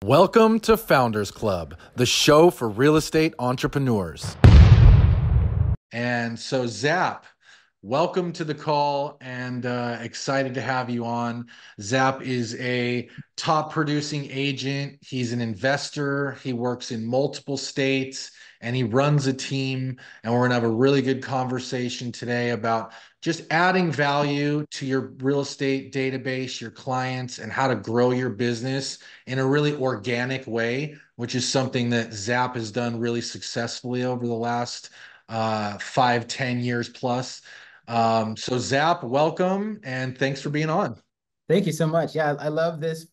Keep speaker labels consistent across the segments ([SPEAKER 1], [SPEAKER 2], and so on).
[SPEAKER 1] Welcome to Founders Club, the show for real estate entrepreneurs. And so, Zap, welcome to the call and excited to have you on. Zap is a top producing agent. He's an investor. He works in multiple states and he runs a team. And we're going to have a really good conversation today about just adding value to your real estate database, your clients, and how to grow your business in a really organic way, which is something that Zap has done really successfully over the last 5, 10 years plus. So Zap, welcome and thanks for being on.
[SPEAKER 2] Thank you so much. Yeah, I love this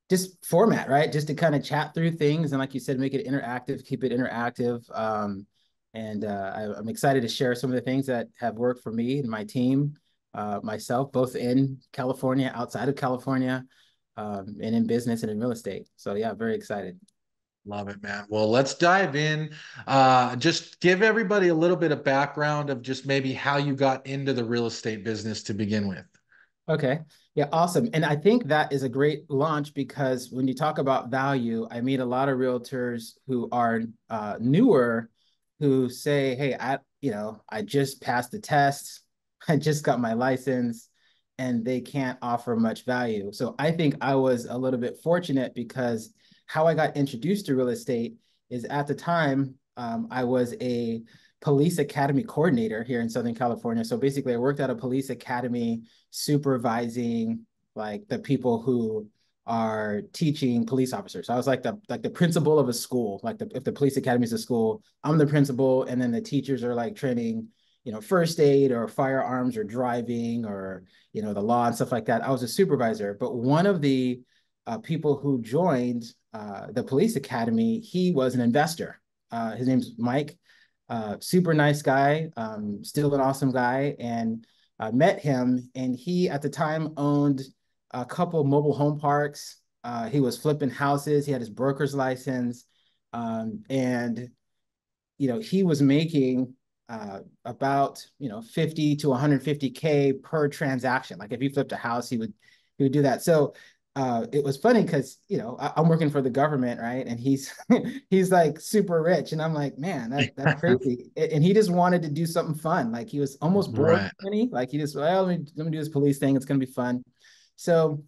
[SPEAKER 2] just format, right? Just to kind of chat through things and like you said, make it interactive, keep it interactive. I'm excited to share some of the things that have worked for me and my team, myself, both in California, outside of California, and in business and in real estate. So yeah, very excited.
[SPEAKER 1] Love it, man. Well, let's dive in. Just give everybody a little bit of background of just maybe how you got into the real estate business to begin with.
[SPEAKER 2] Okay. Yeah, awesome. And I think that is a great launch because when you talk about value, I meet a lot of realtors who are newer who say, "Hey, I just passed the test. I just got my license," and they can't offer much value. So I think I was a little bit fortunate because how I got introduced to real estate is at the time I was a police academy coordinator here in Southern California. So basically, I worked at a police academy supervising like the people who are teaching police officers. So I was like the principal of a school. Like if the police academy is a school, I'm the principal, and then the teachers are like training, first aid or firearms or driving or the law and stuff like that. I was a supervisor, but one of the people who joined the police academy, he was an investor. His name's Mike. Super nice guy, still an awesome guy, and met him. And he at the time owned a couple mobile home parks. He was flipping houses. He had his broker's license, and he was making about 50 to 150K per transaction. Like if he flipped a house, he would do that. So it was funny because I'm working for the government, right? And he's he's like super rich, and I'm like, man, that's crazy. And he just wanted to do something fun. Like he was almost bored,
[SPEAKER 1] Right.
[SPEAKER 2] like he just, well, let me do this police thing. It's gonna be fun. So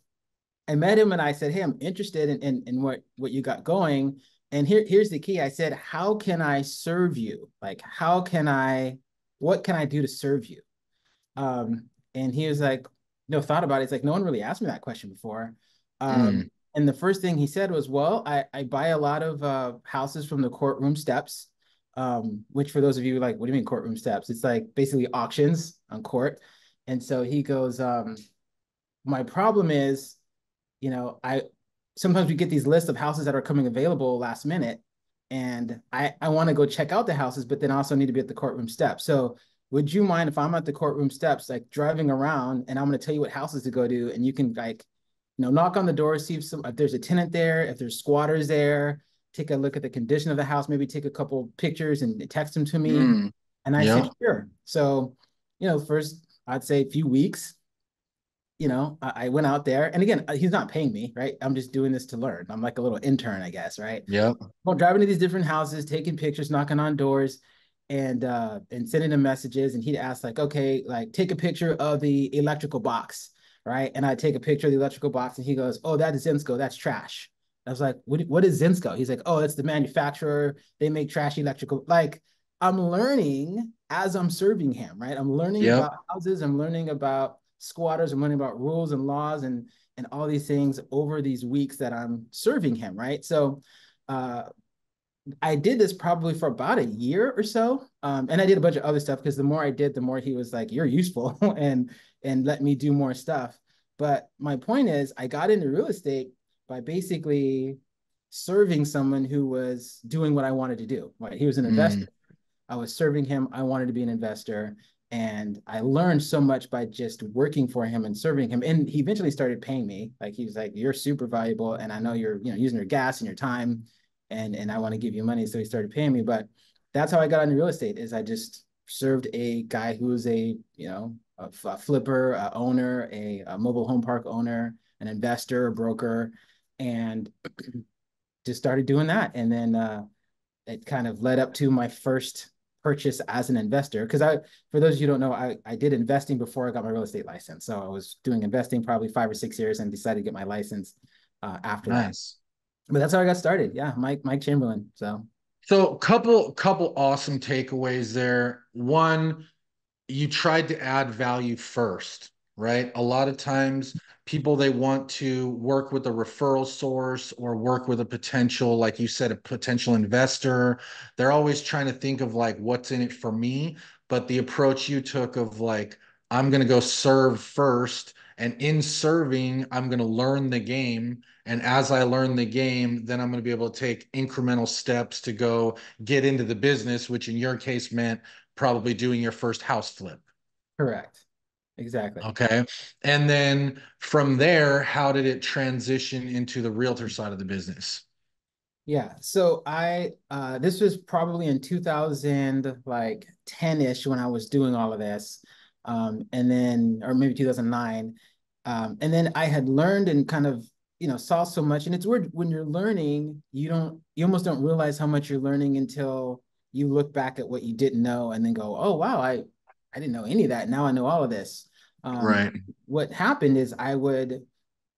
[SPEAKER 2] I met him and I said, hey, I'm interested in what you got going. And here's the key. I said, how can I serve you? Like, what can I do to serve you? And he was like, no, thought about it. It's like, no one really asked me that question before.
[SPEAKER 1] Mm.
[SPEAKER 2] And the first thing he said was, well, I buy a lot of houses from the courtroom steps, which for those of you like, what do you mean courtroom steps? It's like basically auctions on court. And so he goes, my problem is, I sometimes we get these lists of houses that are coming available last minute, and I want to go check out the houses, but then I also need to be at the courtroom steps. So would you mind if I'm at the courtroom steps, like driving around, and I'm going to tell you what houses to go to, and you can like, knock on the door, see if there's a tenant there, if there's squatters there, take a look at the condition of the house, maybe take a couple pictures and text them to me.
[SPEAKER 1] Mm.
[SPEAKER 2] And I said,
[SPEAKER 1] Yeah.
[SPEAKER 2] sure. So, first I'd say a few weeks, I went out there, and again, he's not paying me, right? I'm just doing this to learn. I'm like a little intern, I guess, right?
[SPEAKER 1] Yep.
[SPEAKER 2] Well, driving to these different houses, taking pictures, knocking on doors, and sending him messages. And he'd ask like, okay, like take a picture of the electrical box, right? And I take a picture of the electrical box, and he goes, oh, that is Zinsco, that's trash. I was like, what is Zinsco? He's like, oh, it's the manufacturer. They make trash electrical. Like I'm learning as I'm serving him, right? I'm learning
[SPEAKER 1] Yep.
[SPEAKER 2] about houses. I'm learning about squatters. I'm learning about rules and laws and all these things over these weeks that I'm serving him, right? So uh, I did this probably for about a year or so, and I did a bunch of other stuff because the more I did, the more he was like, "You're useful," and let me do more stuff. But my point is, I got into real estate by basically serving someone who was doing what I wanted to do. Right? He was an investor.
[SPEAKER 1] Mm.
[SPEAKER 2] I was serving him. I wanted to be an investor. And I learned so much by just working for him and serving him. And he eventually started paying me. Like he was like, you're super valuable. And I know you're, using your gas and your time. And I want to give you money. So he started paying me. But that's how I got into real estate is I just served a guy who was a flipper, a owner, a mobile home park owner, an investor, a broker. and just started doing that. And then it kind of led up to my first purchase as an investor. Because for those of you who don't know, I did investing before I got my real estate license. So I was doing investing probably 5 or 6 years and decided to get my license after that.
[SPEAKER 1] Nice.
[SPEAKER 2] But that's how I got started. Yeah, Mike Chamberlain. So
[SPEAKER 1] So couple awesome takeaways there. One, you tried to add value first, right? A lot of times people they want to work with a referral source or work with a potential, like you said, a potential investor. They're always trying to think of like what's in it for me. But the approach you took of like, I'm gonna go serve first, and in serving, I'm gonna learn the game. And as I learn the game, then I'm going to be able to take incremental steps to go get into the business, which in your case meant probably doing your first house flip.
[SPEAKER 2] correct. Exactly.
[SPEAKER 1] Okay. And then from there, how did it transition into the realtor side of the business?
[SPEAKER 2] Yeah. So I this was probably in 2000 like 10-ish when I was doing all of this. And then or maybe 2009. And then I had learned and kind of, saw so much. And it's weird when you're learning, you almost don't realize how much you're learning until you look back at what you didn't know and then go, oh wow, I didn't know any of that. Now I know all of this.
[SPEAKER 1] Right.
[SPEAKER 2] What happened is I would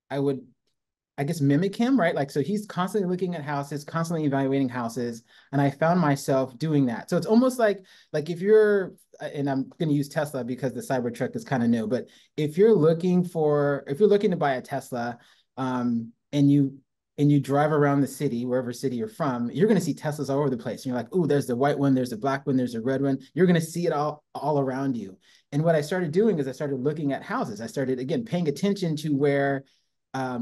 [SPEAKER 2] I guess mimic him, right? Like, so he's constantly looking at houses, constantly evaluating houses, and I found myself doing that. So it's almost like if you're, and I'm going to use Tesla because the Cybertruck is kind of new, but if you're looking to buy a Tesla, and you drive around the city, wherever city you're from, you're going to see Teslas all over the place. And you're like, oh, there's the white one, there's the black one, there's the red one. You're going to see it all around you. And what I started doing is I started looking at houses. I started again paying attention to where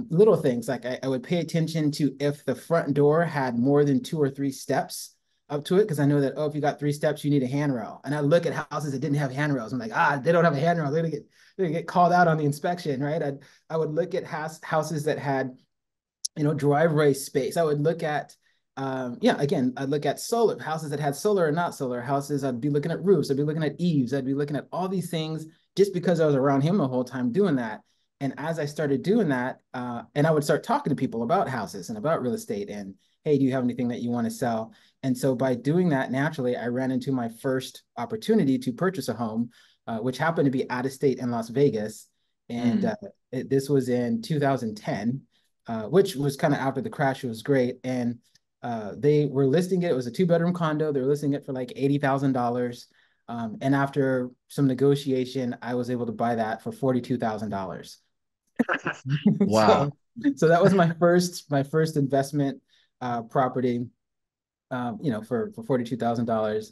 [SPEAKER 2] little things like I would pay attention to if the front door had more than 2 or 3 steps up to it because I know that if you got 3 steps you need a handrail, and I look at houses that didn't have handrails. I'm like, they don't have a handrail, they're gonna get called out on the inspection, right? I would look at houses that had driveway space. I would look at yeah, again, I'd look at solar houses that had solar or not solar houses. I'd be looking at roofs. I'd be looking at eaves. I'd be looking at all these things just because I was around him the whole time doing that. And as I started doing that, and I would start talking to people about houses and about real estate and, hey, do you have anything that you want to sell? And so by doing that, naturally, I ran into my first opportunity to purchase a home, which happened to be out of state in Las Vegas. And
[SPEAKER 1] Mm.
[SPEAKER 2] this was in 2010, which was kind of after the crash. It was great. And they were listing it. It was a 2-bedroom condo. They were listing it for like $80,000. And after some negotiation, I was able to buy that for $42,000.
[SPEAKER 1] Wow.
[SPEAKER 2] so, so that was my first investment property, for $42,000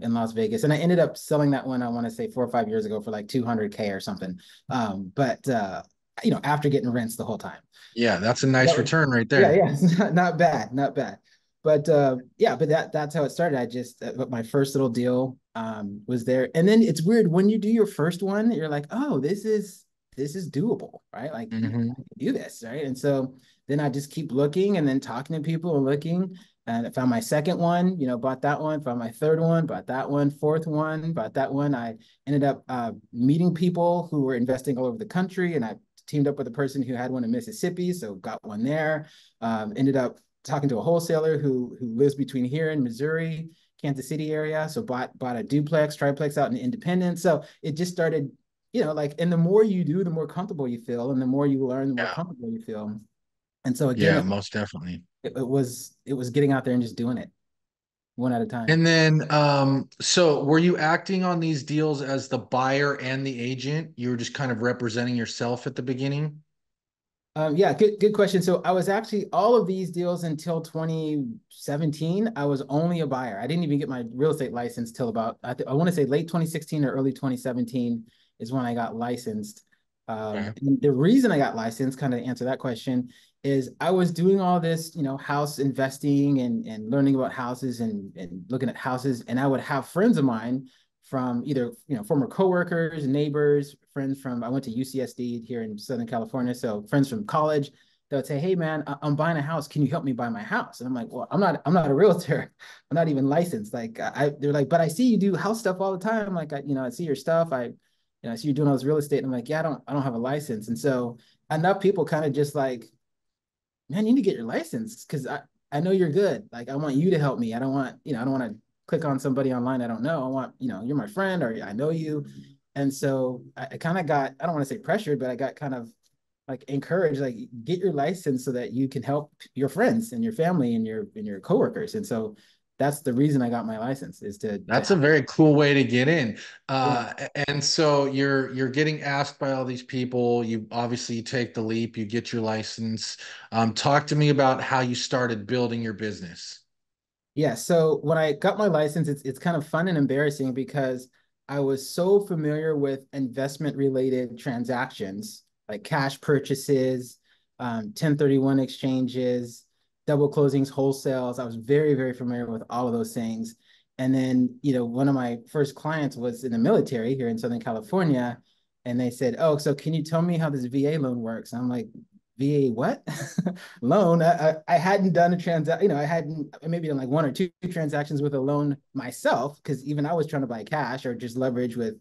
[SPEAKER 2] in Las Vegas. And I ended up selling that one, I want to say 4 or 5 years ago for like 200K or something. But after getting rents the whole time.
[SPEAKER 1] Yeah, that's a
[SPEAKER 2] That
[SPEAKER 1] nice
[SPEAKER 2] was,
[SPEAKER 1] return right
[SPEAKER 2] yeah,
[SPEAKER 1] there.
[SPEAKER 2] yeah, it's not bad, not bad. But yeah, but that's how it started. But my first little deal was there. And then it's weird when you do your first one, you're like, oh, this is doable, right? Like I
[SPEAKER 1] Hmm.
[SPEAKER 2] can do this, right? And so then I just keep looking and then talking to people and looking. And I found my second one, bought that one, found my third one, bought that one, fourth one, bought that one. I ended up meeting people who were investing all over the country, and I teamed up with a person who had one in Mississippi, so got one there. Ended up talking to a wholesaler who lives between here and Missouri, Kansas City area, so bought a duplex, triplex out in Independence. So it just started, and the more you do, the more comfortable you feel, and the more you learn, the more
[SPEAKER 1] Yeah.
[SPEAKER 2] comfortable you feel. And so again,
[SPEAKER 1] Yeah,
[SPEAKER 2] it,
[SPEAKER 1] most definitely.
[SPEAKER 2] it was it was getting out there and just doing it one at a time.
[SPEAKER 1] And then, so were you acting on these deals as the buyer and the agent? You were just kind of representing yourself at the beginning?
[SPEAKER 2] Yeah, good question. So I was actually all of these deals until 2017. I was only a buyer. I didn't even get my real estate license till about I want to say late 2016 or early 2017 is when I got licensed.
[SPEAKER 1] Okay.
[SPEAKER 2] And the reason I got licensed, kind of to answer that question, is I was doing all this, house investing and learning about houses and looking at houses, and I would have friends of mine from either former coworkers, neighbors, friends from I went to UCSD here in Southern California, so friends from college. They would say, "Hey man, I'm buying a house. Can you help me buy my house?" And I'm like, "Well, I'm not a realtor. I'm not even licensed." Like they're like, "But I see you do house stuff all the time." I'm like, I see your stuff. I see you doing all this real estate. And I'm like, "Yeah, I don't have a license." And so enough people kind of just like man, you need to get your license because I know you're good. Like I want you to help me. I don't want, I don't want to click on somebody online I don't know. I want, you're my friend or I know you. And so I kind of got, I don't want to say pressured, but I got kind of like encouraged, like get your license so that you can help your friends and your family and your coworkers. And so that's the reason I got my license is to
[SPEAKER 1] That's a very cool way to get in.
[SPEAKER 2] yeah.
[SPEAKER 1] And so you're getting asked by all these people. You obviously take the leap, you get your license. Talk to me about how you started building your business.
[SPEAKER 2] Yeah, so when I got my license, it's kind of fun and embarrassing because I was so familiar with investment related transactions like cash purchases, 1031 exchanges, double closings, wholesales. I was very, very familiar with all of those things. And then, one of my first clients was in the military here in Southern California. And they said, "Oh, so can you tell me how this VA loan works?" And I'm like, VA what? Loan. I hadn't done a transaction, I hadn't maybe done like one or two transactions with a loan myself, because even I was trying to buy cash or just leverage with,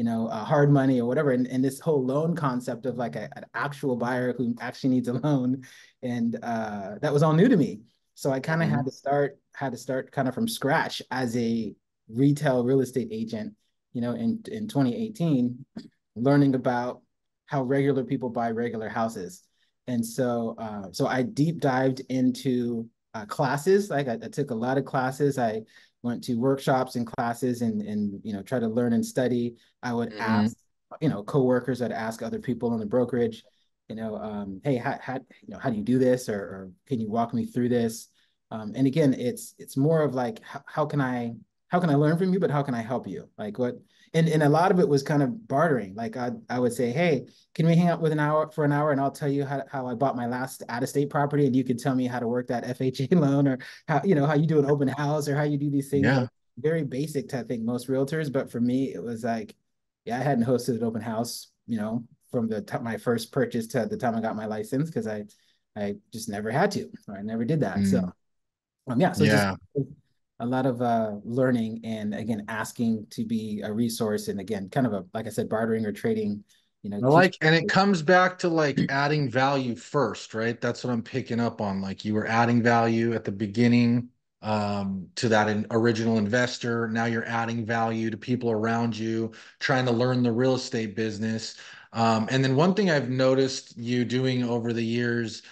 [SPEAKER 2] hard money or whatever. And this whole loan concept of like an actual buyer who actually needs a loan. And that was all new to me. So I kind of
[SPEAKER 1] Mhm.
[SPEAKER 2] had to start kind of from scratch as a retail real estate agent, in 2018, learning about how regular people buy regular houses. And so, so I deep dived into classes. Like I took a lot of classes. I went to workshops and classes and try to learn and study. I would
[SPEAKER 1] Mhm.
[SPEAKER 2] ask, coworkers. I'd ask other people in the brokerage, hey, how do you do this, or can you walk me through this? And again, it's more of like how can I learn from you, but how can I help you? Like what? And a lot of it was kind of bartering. Like I would say, hey, can we hang out with an hour for an hour and I'll tell you how I bought my last out of state property and you can tell me how to work that FHA loan or how you do an open house or how you do these things
[SPEAKER 1] Yeah.
[SPEAKER 2] like very basic to I think most realtors. But for me, it was like, yeah, I hadn't hosted an open house, from the time my first purchase to the time I got my license because I just never had to or I never did that. So
[SPEAKER 1] Mm.
[SPEAKER 2] yeah, so just
[SPEAKER 1] Yeah.
[SPEAKER 2] a lot of learning and again asking to be a resource and again kind of a like I said bartering or trading,
[SPEAKER 1] I
[SPEAKER 2] teach.
[SPEAKER 1] like, and it comes back to like adding value first, right? That's what I'm picking up on. Like you were adding value at the beginning to that original investor. Now you're adding value to people around you, trying to learn the real estate business. And then one thing I've noticed you doing over the years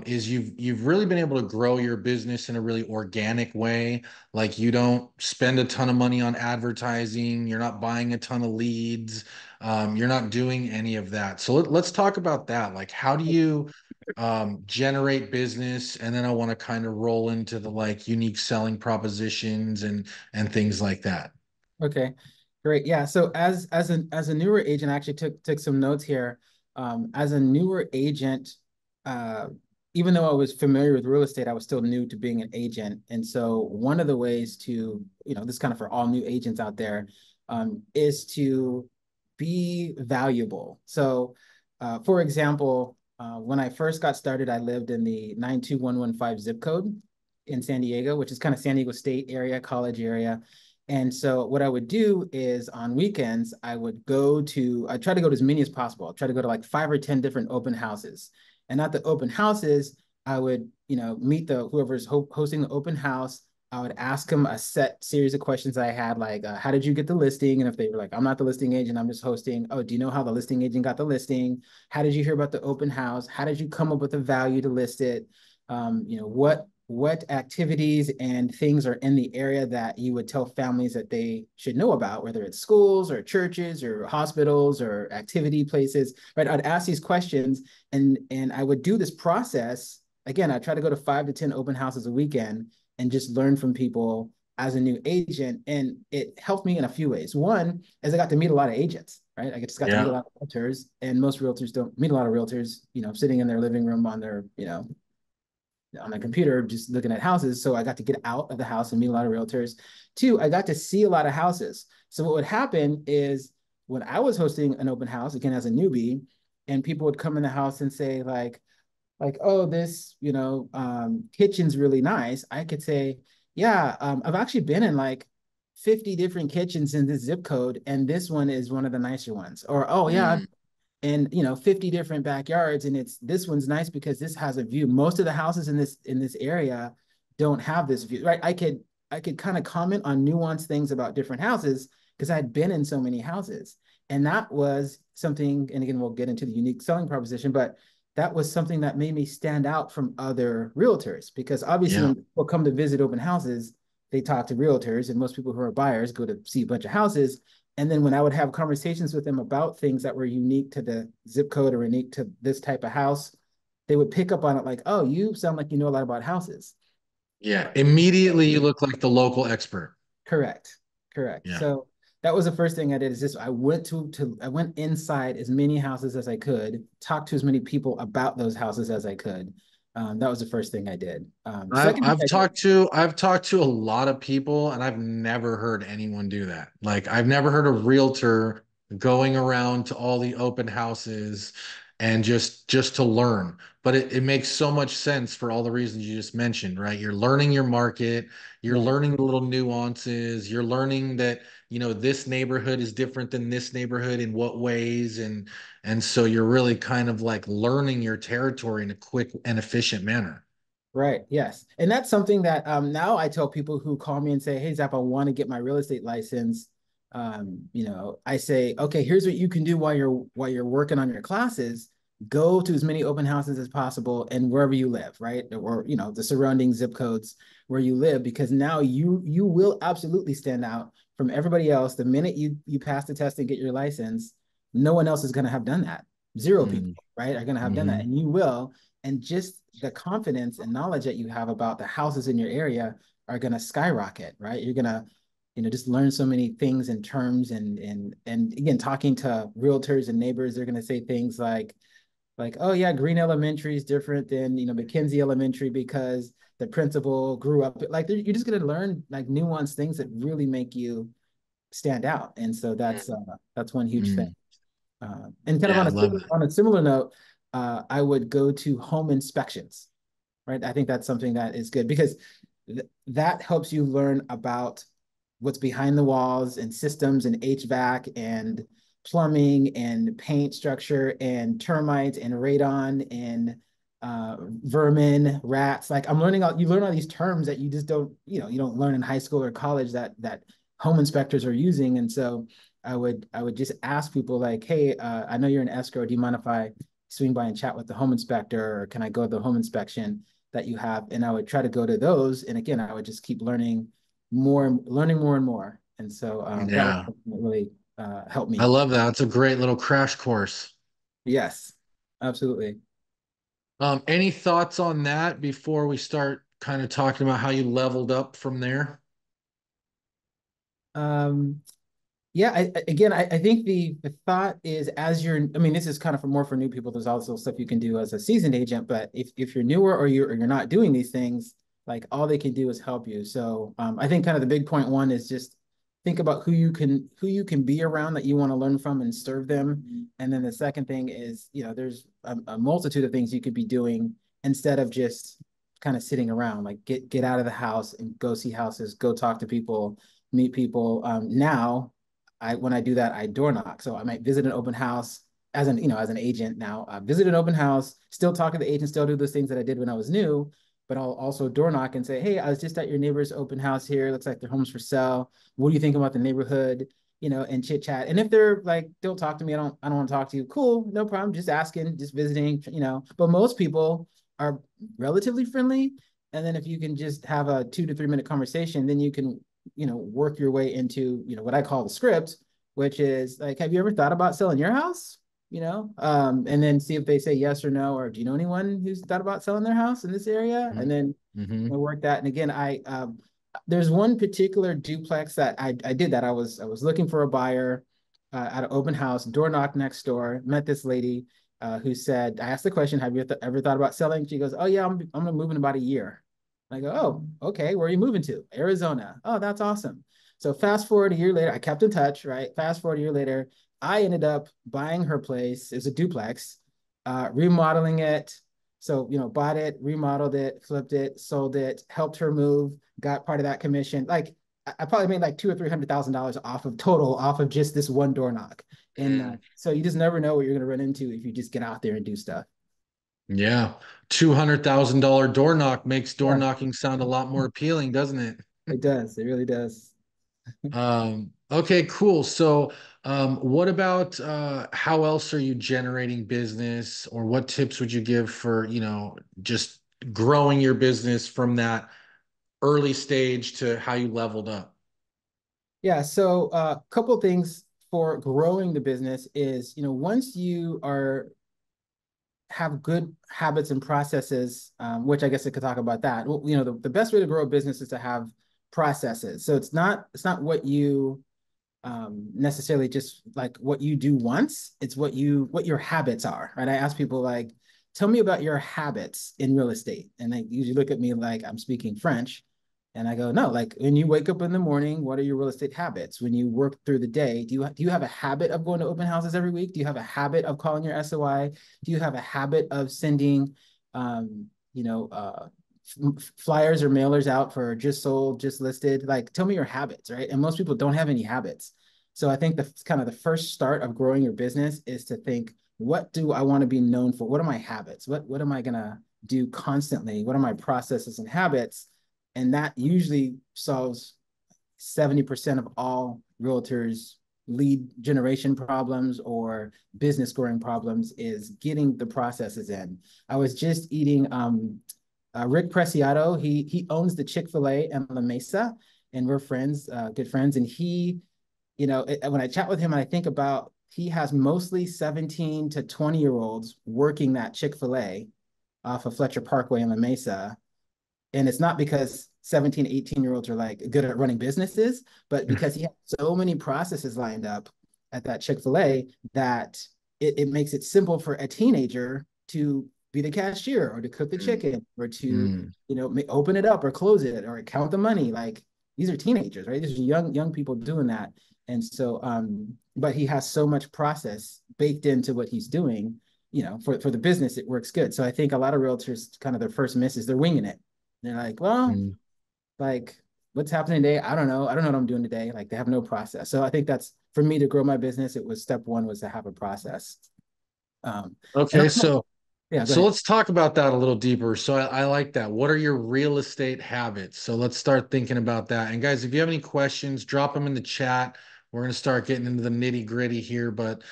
[SPEAKER 1] is you've really been able to grow your business in a really organic way. Like you don't spend a ton of money on advertising. You're not buying a ton of leads. You're not doing any of that. So let's talk about that. Like, how do you generate business? And then I want to kind of roll into the like unique selling propositions and things like that.
[SPEAKER 2] Okay, great. Yeah. So as a newer agent, I actually took some notes here. As a newer agent, uh, even though I was familiar with real estate, I was still new to being an agent. And so one of the ways to, this is kind of for all new agents out there, is to be valuable. So, for example, when I first got started, I lived in the 92115 zip code in San Diego, which is kind of San Diego State area, college area. And so what I would do is on weekends, I try to go to as many as possible. I try to go to like 5 or 10 different open houses. And at the open houses, I would, meet whoever's hosting the open house. I would ask them a set series of questions I had, like, how did you get the listing? And if they were like, I'm not the listing agent, I'm just hosting. Oh, do you know how the listing agent got the listing? How did you hear about the open house? How did you come up with the value to list it? What activities and things are in the area that you would tell families that they should know about, whether it's schools or churches or hospitals or activity places, right? I'd ask these questions and I would do this process. Again, I try to go to 5 to 10 open houses a weekend and just learn from people as a new agent. And it helped me in a few ways. One is I got to meet a lot of agents, right? I just got to meet a
[SPEAKER 1] Yeah.
[SPEAKER 2] lot of realtors, and most realtors don't meet a lot of realtors, sitting in their living room on a computer just looking at houses. So I got to get out of the house and meet a lot of realtors. Two, I got to see a lot of houses. So what would happen is when I was hosting an open house, again as a newbie, and people would come in the house and say like, oh, this, kitchen's really nice. I could say, yeah, I've actually been in like 50 different kitchens in this zip code, and this one is one of the nicer ones. Or, oh yeah,
[SPEAKER 1] Mm.
[SPEAKER 2] and 50 different backyards, and it's this one's nice because this has a view. Most of the houses in this area don't have this view, right? I could kind of comment on nuanced things about different houses because I had been in so many houses. And that was something, and again, we'll get into the unique selling proposition, but that was something that made me stand out from other realtors because obviously
[SPEAKER 1] Yeah.
[SPEAKER 2] when people come to visit open houses, they talk to realtors, and most people who are buyers go to see a bunch of houses. And then when I would have conversations with them about things that were unique to the zip code or unique to this type of house, they would pick up on it like, oh, you sound like you know a lot about houses.
[SPEAKER 1] Yeah. Immediately you look like the local expert.
[SPEAKER 2] Correct. Correct.
[SPEAKER 1] Yeah.
[SPEAKER 2] So that was the first thing I did is just I went inside as many houses as I could, talked to as many people about those houses as I could. That was the first thing I did.
[SPEAKER 1] I've
[SPEAKER 2] Second thing
[SPEAKER 1] I've
[SPEAKER 2] I did,
[SPEAKER 1] talked to I've talked to a lot of people and I've never heard anyone do that. Like I've never heard a realtor going around to all the open houses and just to learn. But it makes so much sense for all the reasons you just mentioned, right? You're learning your market, you're
[SPEAKER 2] right.
[SPEAKER 1] learning the little nuances, you're learning that, this neighborhood is different than this neighborhood in what ways, and so you're really kind of like learning your territory in a quick and efficient manner.
[SPEAKER 2] Right. Yes. And that's something that now I tell people who call me and say, "Hey, Zap, I want to get my real estate license." I say, "Okay, here's what you can do while you're working on your classes. Go to as many open houses as possible and wherever you live, right? Or the surrounding zip codes where you live, because now you will absolutely stand out from everybody else. The minute you pass the test and get your license, no one else is going to have done that. Zero people,
[SPEAKER 1] Mm.
[SPEAKER 2] right, are going to have done that,
[SPEAKER 1] Hmm.
[SPEAKER 2] and you will. And just the confidence and knowledge that you have about the houses in your area are going to skyrocket, right? You're going to just learn so many things and terms, and again, talking to realtors and neighbors, they're going to say things like, oh yeah, Green Elementary is different than McKinsey Elementary because the principal grew up like you're just going to learn like nuanced things that really make you stand out. And so that's one huge thing.
[SPEAKER 1] Mm.
[SPEAKER 2] And kind of
[SPEAKER 1] Yeah,
[SPEAKER 2] on
[SPEAKER 1] I
[SPEAKER 2] a
[SPEAKER 1] love that.
[SPEAKER 2] similar note, I would go to home inspections, right? I think that's something that is good because that helps you learn about what's behind the walls and systems and HVAC and plumbing and paint structure and termites and radon and vermin, rats. Like you learn all these terms that you just don't learn in high school or college that home inspectors are using. And so I would just ask people like, hey, I know you're an escrow. Do you mind if I swing by and chat with the home inspector, or can I go to the home inspection that you have? And I would try to go to those. And again, I would just keep learning more and more. And so that was
[SPEAKER 1] Yeah,
[SPEAKER 2] something that really helped
[SPEAKER 1] I
[SPEAKER 2] me.
[SPEAKER 1] love that. It's a great little crash course.
[SPEAKER 2] Yes, absolutely.
[SPEAKER 1] Any thoughts on that before we start kind of talking about how you leveled up from there?
[SPEAKER 2] Um, Yeah, I think the thought is I mean, this is kind of for more for new people. There's also stuff you can do as a seasoned agent, but if you're newer or you're not doing these things, like all they can do is help you. So I think kind of the big point one is just think about who you can be around that you want to learn from and serve them. And then the second thing is, there's a multitude of things you could be doing instead of just kind of sitting around. Like get out of the house and go see houses, go talk to people, meet people. Now when I do that, I door knock. So I might visit an open house as an agent now. Visit an open house, still talk to the agent, still do those things that I did when I was new, but I'll also door knock and say, hey, I was just at your neighbor's open house here. Looks like their home's for sale. What do you think about the neighborhood? And chit chat. And if they're like, don't talk to me, I don't want to talk to you. Cool, no problem. Just asking, just visiting. But most people are relatively friendly. And then if you can just have a 2 to 3 minute conversation, then you can work your way into what I call the script, which is like, have you ever thought about selling your house? And then see if they say yes or no, or do you know anyone who's thought about selling their house in this area? And then
[SPEAKER 1] Mm-hmm.
[SPEAKER 2] work that. And again, there's one particular duplex that I did that. I was looking for a buyer at an open house, door knock next door, met this lady who said, I asked the question, have you ever thought about selling? She goes, oh yeah, I'm gonna move in about a year. I go, oh, okay, where are you moving to? Arizona. Oh, that's awesome. So fast forward a year later, I kept in touch, right? Fast forward a year later, I ended up buying her place. It was a duplex, remodeling it. So, bought it, remodeled it, flipped it, sold it, helped her move, got part of that commission. Like I probably made like two or $300,000 off of total off of just this one door knock. And
[SPEAKER 1] Mm,
[SPEAKER 2] so you just never know what you're going to run into if you just get out there and do stuff.
[SPEAKER 1] yeah. $200,000 door knock makes door
[SPEAKER 2] Yeah,
[SPEAKER 1] knocking sound a lot more appealing, doesn't it?
[SPEAKER 2] it does. It really does.
[SPEAKER 1] Okay, cool. So, what about how else are you generating business, or what tips would you give for, just growing your business from that early stage to how you leveled up?
[SPEAKER 2] Yeah. So a couple things for growing the business is, once you are have good habits and processes, which I guess I could talk about that. Well, the best way to grow a business is to have processes. So it's not what you necessarily just like what you do once. It's what your habits are, right? I ask people like, tell me about your habits in real estate, and they usually look at me like I'm speaking French. And I go, no, like when you wake up in the morning, what are your real estate habits? When you work through the day, do you have a habit of going to open houses every week? Do you have a habit of calling your SOI? Do you have a habit of sending, um, you know, uh, flyers or mailers out for just sold, just listed? Like, tell me your habits, right? And most people don't have any habits. So I think the kind of the first start of growing your business is to think, what do I want to be known for? What are my habits? What am I gonna do constantly? What are my processes and habits? And that usually solves 70% of all realtors lead generation problems or business growing problems is getting the processes in. I was just eating Rick Preciado. He owns the Chick-fil-A in La Mesa, and we're friends, good friends. And when I chat with him and I think about he has mostly 17 to 20-year-olds working that Chick-fil-A off of Fletcher Parkway in La Mesa, and it's not because 17, 18-year-olds are like good at running businesses, but because he has so many processes lined up at that Chick-fil-A that it makes it simple for a teenager to be the cashier or to cook the
[SPEAKER 1] Mm,
[SPEAKER 2] chicken or to,
[SPEAKER 1] mm,
[SPEAKER 2] open it up or close it or count the money. Like these are teenagers, right? These are young people doing that. And so, but he has so much process baked into what he's doing, for the business, it works good. So I think a lot of realtors kind of their first miss is they're winging it. They're like, well,
[SPEAKER 1] mm.
[SPEAKER 2] like, what's happening today? I don't know. I don't know what I'm doing today. Like, they have no process. So I think that's for me to grow my business. It was step one was to have a process. And
[SPEAKER 1] Okay,
[SPEAKER 2] also,
[SPEAKER 1] so
[SPEAKER 2] yeah, go
[SPEAKER 1] so
[SPEAKER 2] ahead.
[SPEAKER 1] let's talk about that a little deeper. So I like that. What are your real estate habits? So let's start thinking about that. And guys, if you have any questions, drop them in the chat. We're going to start getting into the nitty gritty here. But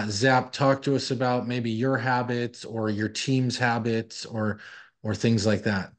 [SPEAKER 1] Zap, talk to us about maybe your habits or your team's habits or things like that.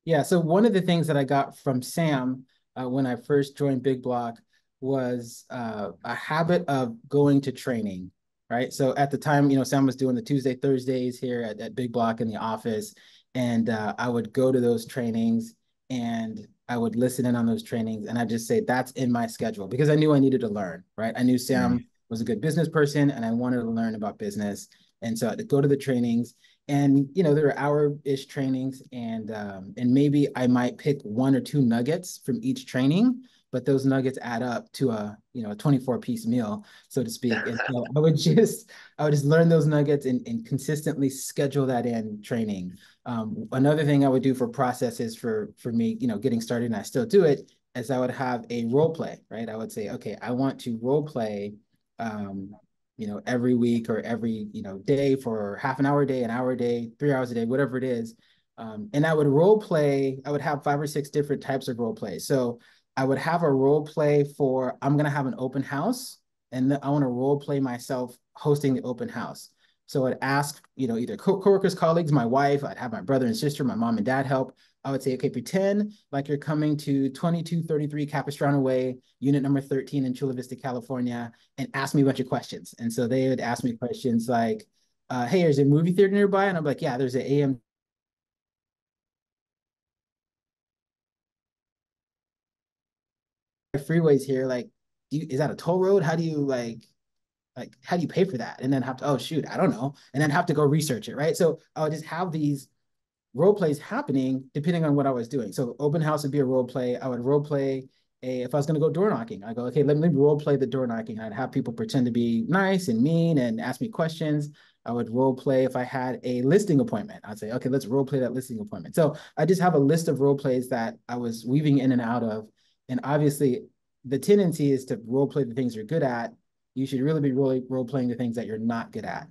[SPEAKER 2] Yeah. So one of the things that I got from Sam when I first joined Big Block was a habit of going to training. Right. So at the time, Sam was doing the Tuesday, Thursdays here at Big Block in the office. And I would go to those trainings and I would listen in on those trainings. And I just say, that's in my schedule because I knew I needed to learn. Right. I knew
[SPEAKER 1] Mm,
[SPEAKER 2] Sam was a good business person and I wanted to learn about business. And so I had to go to the trainings and there are hour-ish trainings and maybe I might pick one or two nuggets from each training, but those nuggets add up to a 24-piece meal, so to speak. And so I would just learn those nuggets and consistently schedule that in training. Another thing I would do for processes for me, getting started, and I still do it, is I would have a role play, right? I would say, okay, I want to role play um, every week or every, day for half an hour a day, an hour a day, 3 hours a day, whatever it is. And I would role play, I would have 5 or 6 different types of role play. So I would have a role play for, I'm going to have an open house and I want to role play myself hosting the open house. So I'd ask, either coworkers, colleagues, my wife, I'd have my brother and sister, my mom and dad help. I would say, okay, pretend like you're coming to 2233 Capistrano Way, unit number 13 in Chula Vista, California, and ask me a bunch of questions. And so they would ask me questions like, hey, is there a movie theater nearby? And I'm like, yeah, there's an AM freeways here. Like, is that a toll road? How do you how do you pay for that? And then have to, oh shoot, I don't know. And then have to go research it, right? So I would just have these role plays happening depending on what I was doing. So open house would be a role play. I would role play if I was going to go door knocking. I go, okay, let me role play the door knocking. I'd have people pretend to be nice and mean and ask me questions. I would role play if I had a listing appointment. I'd say, okay, let's role play that listing appointment. So I just have a list of role plays that I was weaving in and out of. And obviously, the tendency is to role play the things you're good at. You should really be role playing the things that you're not good at.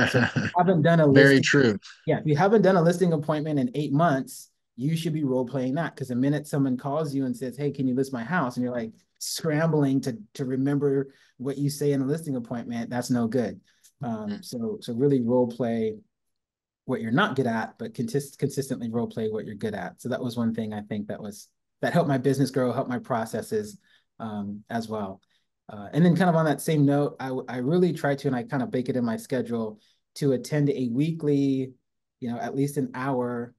[SPEAKER 2] So if you haven't done a
[SPEAKER 1] Very
[SPEAKER 2] listing,
[SPEAKER 1] true.
[SPEAKER 2] yeah, if you haven't done a listing appointment in 8 months, you should be role playing that, because the minute someone calls you and says, "Hey, can you list my house?" and you're like scrambling to remember what you say in a listing appointment, that's no good. So really role play what you're not good at, but consistently role play what you're good at. So that was one thing I think that helped my business grow, helped my processes as well. And then kind of on that same note, I really try to, and I kind of bake it in my schedule, to attend a weekly, at least an hour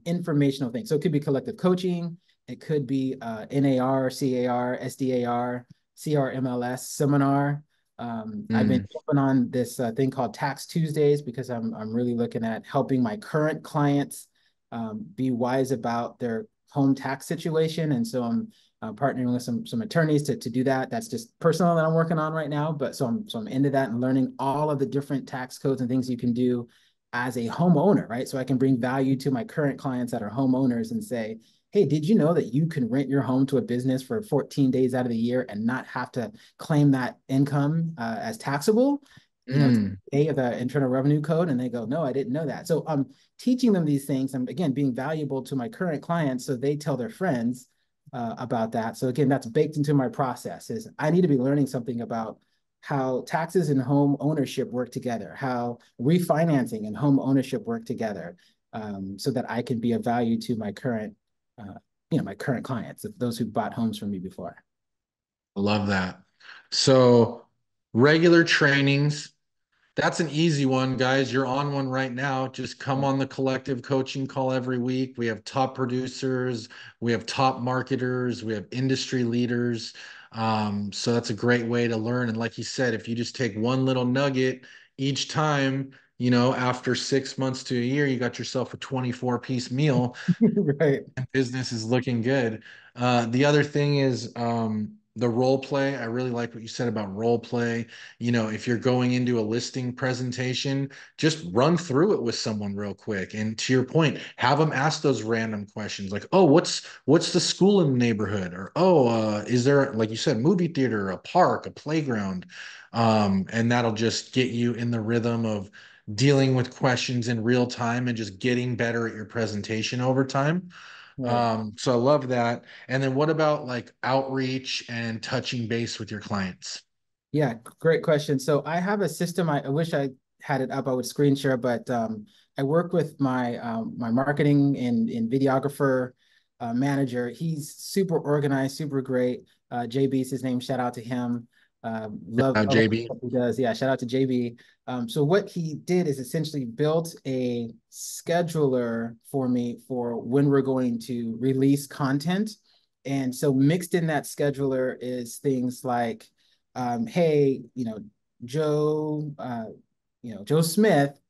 [SPEAKER 2] informational thing. So it could be collective coaching, it could be NAR, CAR, SDAR, CRMLS seminar. I've been
[SPEAKER 1] Mm,
[SPEAKER 2] jumping on this thing called Tax Tuesdays, because I'm really looking at helping my current clients be wise about their home tax situation, and so I'm partnering with some attorneys to do that. That's just personal that I'm working on right now, but so I'm into that and learning all of the different tax codes and things you can do as a homeowner, right? So I can bring value to my current clients that are homeowners and say, hey, did you know that you can rent your home to a business for 14 days out of the year and not have to claim that income as taxable? It's
[SPEAKER 1] mm.
[SPEAKER 2] a of the Internal Revenue Code, and they go, no, I didn't know that. So I'm teaching them these things. I'm, again, being valuable to my current clients, so they tell their friends about that. So again, that's baked into my process. Is I need to be learning something about how taxes and home ownership work together, how refinancing and home ownership work together, so that I can be of value to uh, my current clients, those who bought homes from me before.
[SPEAKER 1] I love that. So, regular trainings, that's an easy one, guys. You're on one right now. Just come on the collective coaching call every week. We have top producers, we have top marketers, we have industry leaders. So that's a great way to learn. And like you said, if you just take one little nugget each time, after 6 months to a year, you got yourself a 24-piece meal
[SPEAKER 2] Right.
[SPEAKER 1] and business is looking good. The other thing is the role play. I really like what you said about role play. If you're going into a listing presentation, just run through it with someone real quick. And to your point, have them ask those random questions like, "Oh, what's the school in the neighborhood?" Or, "Oh, is there, like you said, movie theater, a park, a playground?" And that'll just get you in the rhythm of dealing with questions in real time and just getting better at your presentation over time.
[SPEAKER 2] Right.
[SPEAKER 1] So I love that. And then what about like outreach and touching base with your clients?
[SPEAKER 2] Yeah, great question. So I have a system. I wish I had it up. I would screen share, but I work with my marketing and videographer manager. He's super organized, super great. JB is his name. Shout out to him. Love
[SPEAKER 1] JB.
[SPEAKER 2] what he does. Yeah, shout out to JB. So what he did is essentially built a scheduler for me for when we're going to release content. And so mixed in that scheduler is things like hey, Joe, Joe Smith,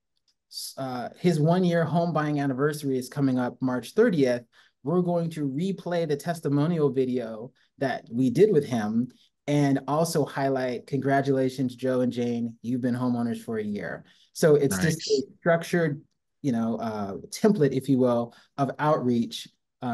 [SPEAKER 2] his 1 year home buying anniversary is coming up March 30th. We're going to replay the testimonial video that we did with him and also highlight, congratulations, Joe and Jane, you've been homeowners for a year. So it's just a
[SPEAKER 1] Nice.
[SPEAKER 2] structured, template, if you will, of outreach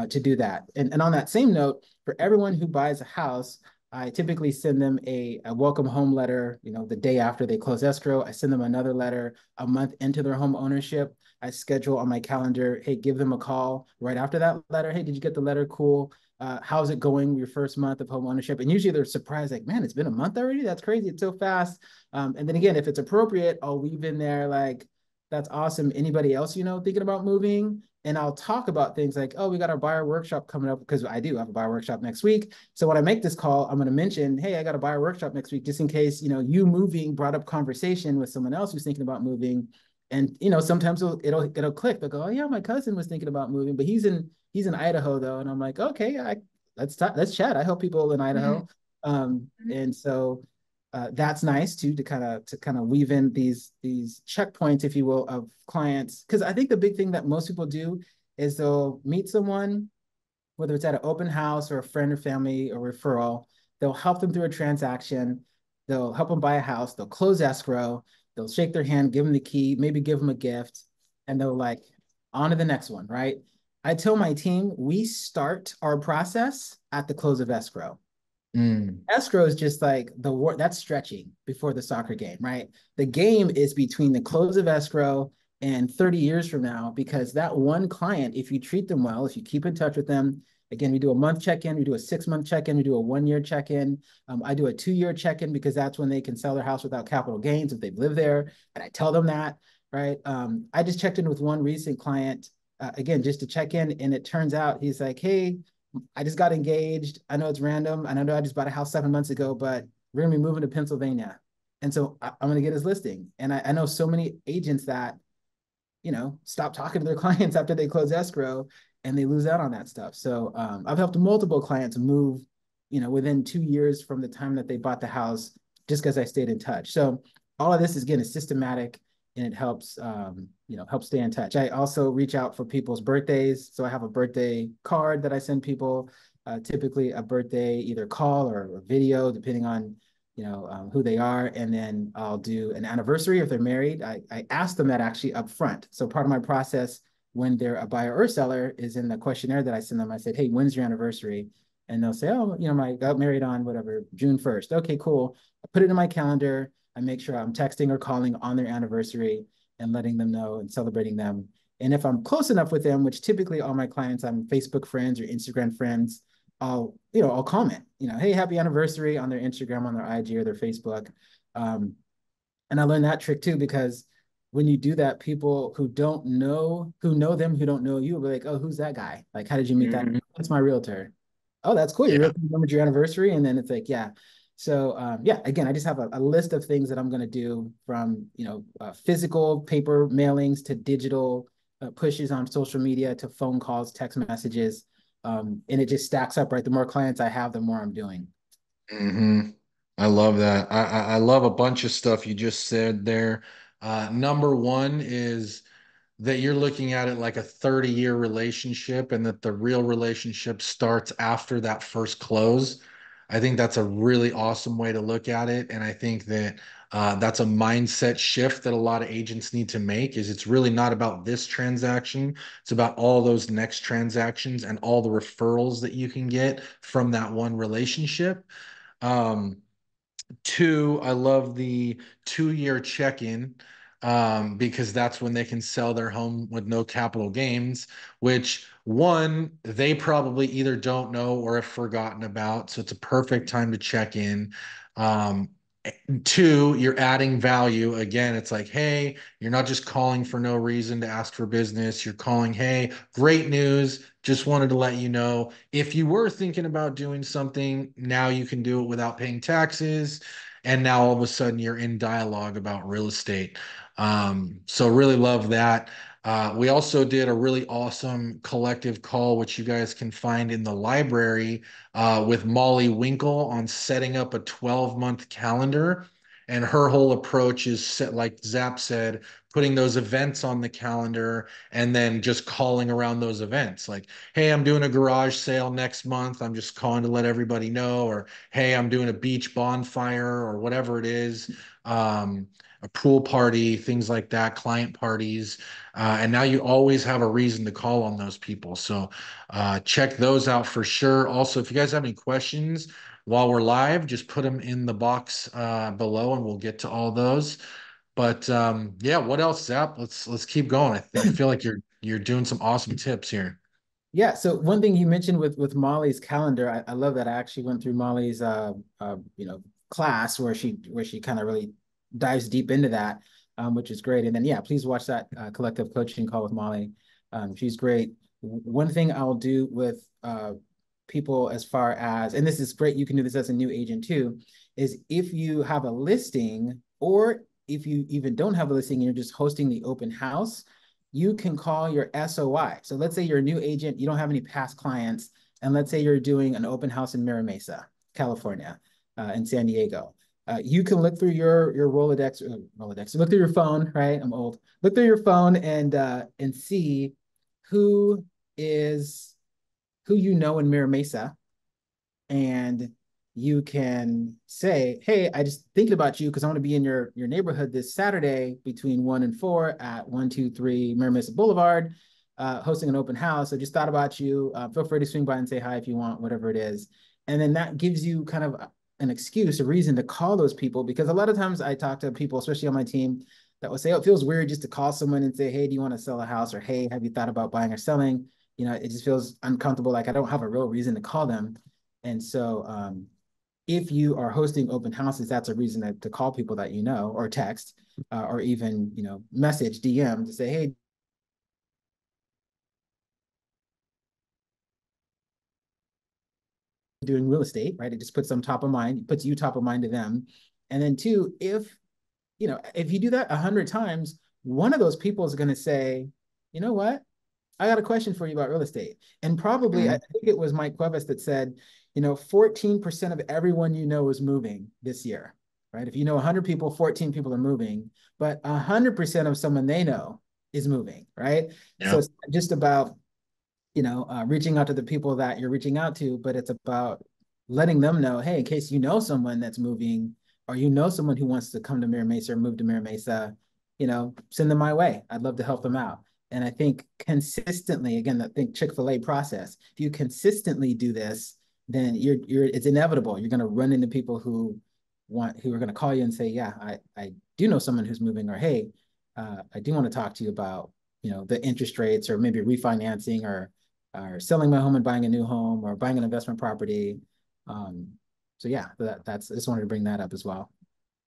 [SPEAKER 2] to do that. And on that same note, for everyone who buys a house, I typically send them a welcome home letter, the day after they close escrow. I send them another letter a month into their home ownership. I schedule on my calendar, hey, give them a call right after that letter. Hey, did you get the letter? Cool. How's it going your first month of home ownership? And usually they're surprised, like, man, it's been a month already? That's crazy. It's so fast. And then again, if it's appropriate, I'll weave in there like, that's awesome. Anybody else, thinking about moving? And I'll talk about things like, oh, we got our buyer workshop coming up, because I do have a buyer workshop next week. So when I make this call, I'm going to mention, hey, I got a buyer workshop next week, just in case, you moving brought up conversation with someone else who's thinking about moving. And, sometimes it'll click. They'll go, oh yeah, my cousin was thinking about moving, but he's in Idaho though. And I'm like, okay, let's chat. I help people in
[SPEAKER 1] Mhm.
[SPEAKER 2] Idaho. And so that's nice too, to kind of weave in these checkpoints, if you will, of clients. Because I think the big thing that most people do is they'll meet someone, whether it's at an open house or a friend or family or referral. They'll help them through a transaction. They'll help them buy a house. They'll close escrow. They'll shake their hand, give them the key, maybe give them a gift, and they'll like on to the next one, right? I tell my team we start our process at the close of escrow.
[SPEAKER 1] Mm,
[SPEAKER 2] Escrow is just like the war that's stretching before the soccer game, right? The game is between the close of escrow and 30 years from now, because that one client, if you treat them well, if you keep in touch with them, again, we do a month check-in, we do a 6-month check-in, we do a 1-year check-in. I do a 2-year check-in because that's when they can sell their house without capital gains if they've lived there. And I tell them that, right? I just checked in with one recent client, again, just to check in. And it turns out he's like, hey, I just got engaged. I know it's random. And I know I just bought a house 7 months ago, but we're gonna be moving to Pennsylvania. And so I'm gonna get his listing. And I know so many agents that, stop talking to their clients after they close escrow and they lose out on that stuff. So I've helped multiple clients move, within 2 years from the time that they bought the house, just because I stayed in touch. So all of this is, again, is systematic, and it helps, help stay in touch. I also reach out for people's birthdays. So I have a birthday card that I send people, typically a birthday, either call or video, depending on, who they are. And then I'll do an anniversary if they're married. I ask them that actually up front. So part of my process when they're a buyer or seller is in the questionnaire that I send them. I said, hey, when's your anniversary? And they'll say, oh, I got married on whatever, June 1st. Okay, cool. I put it in my calendar. I make sure I'm texting or calling on their anniversary and letting them know and celebrating them. And if I'm close enough with them, which typically all my clients, I'm Facebook friends or Instagram friends, I'll comment, hey, happy anniversary on their Instagram, on their IG or their Facebook. Um, and I learned that trick too, because when you do that, people who know them, who don't know you, will be like, oh, who's that guy? Like, how did you meet that?
[SPEAKER 1] mhm.
[SPEAKER 2] That's my realtor. Oh, that's cool. Your
[SPEAKER 1] Yeah.
[SPEAKER 2] realtor remembered your anniversary. And then it's like, yeah. So yeah, again, I just have a list of things that I'm going to do, from, physical paper mailings to digital pushes on social media to phone calls, text messages. And it just stacks up, right? The more clients I have, the more I'm doing.
[SPEAKER 1] Hmm. I love that. I love a bunch of stuff you just said there. Number one is that you're looking at it like a 30-year relationship, and that the real relationship starts after that first close. I think that's a really awesome way to look at it. And I think that that's a mindset shift that a lot of agents need to make, is it's really not about this transaction. It's about all those next transactions and all the referrals that you can get from that one relationship. Um, Two, I love the 2-year check-in, because that's when they can sell their home with no capital gains, which one, they probably either don't know or have forgotten about. So it's a perfect time to check in. Um, Two, you're adding value. Again, it's like, hey, you're not just calling for no reason to ask for business. You're calling, hey, great news. Just wanted to let you know if you were thinking about doing something, now you can do it without paying taxes. And now all of a sudden you're in dialogue about real estate. So really love that. We also did a really awesome collective call, which you guys can find in the library, with Molly Winkle on setting up a 12-month calendar. And her whole approach is set, like Zap said, putting those events on the calendar and then just calling around those events. Like, hey, I'm doing a garage sale next month. I'm just calling to let everybody know. Or, hey, I'm doing a beach bonfire or whatever it is. A pool party, things like that, client parties. And now you always have a reason to call on those people. So check those out for sure. Also, if you guys have any questions while we're live, just put them in the box below, and we'll get to all those. But yeah, what else, Zap? Let's keep going. I feel like you're doing some awesome tips here.
[SPEAKER 2] Yeah. So one thing you mentioned with Molly's calendar, I love that. I actually went through Molly's class where she kind of really dives deep into that, which is great. And then yeah, please watch that collective coaching call with Molly. She's great. One thing I'll do with people, as far as, and this is great, you can do this as a new agent too, is if you have a listing, or if you even don't have a listing and you're just hosting the open house, you can call your SOI. So let's say you're a new agent, you don't have any past clients, and let's say you're doing an open house in Mira Mesa, California, in San Diego. You can look through your Rolodex, look through your phone, right? I'm old. Look through your phone and see who is who you know in Mira Mesa, and you can say, hey, I just thinking about you because I want to be in your neighborhood this Saturday between 1 and 4 at 123 Mira Mesa Boulevard. hosting an open house. So just thought about you. Feel free to swing by and say hi if you want, whatever it is. And then that gives you kind of an excuse, a reason to call those people. Because a lot of times I talk to people, especially on my team, that will say, oh, it feels weird just to call someone and say, hey, do you want to sell a house? Or hey, have you thought about buying or selling? It just feels uncomfortable. Like I don't have a real reason to call them. And so if you are hosting open houses, that's a reason to call people that you know, or text, or even message DM to say, hey, doing real estate, right? It just puts them top of mind, puts you top of mind to them. And then two, if you do that 100 times, one of those people is going to say, you know what? I got a question for you about real estate. And probably, I
[SPEAKER 1] Mhm.
[SPEAKER 2] think it was Mike Cuevas that said, 14% of everyone you know is moving this year, right? If you know 100 people, 14 people are moving, but 100% of someone they know is moving, right? So
[SPEAKER 1] Yeah.
[SPEAKER 2] it's not just about reaching out to the people that you're reaching out to, but it's about letting them know, hey, in case you know someone that's moving, or someone who wants to come to Mira Mesa or move to Mira Mesa, send them my way. I'd love to help them out. And I think consistently, again, I think Chick-fil-A process, if you consistently do this, then it's inevitable. You're going to run into people who are going to call you and say, yeah, I do know someone who's moving, or hey, I do want to talk to you about, the interest rates, or maybe refinancing, or selling my home and buying a new home, or buying an investment property. Um, so yeah, that's I just wanted to bring that up as well.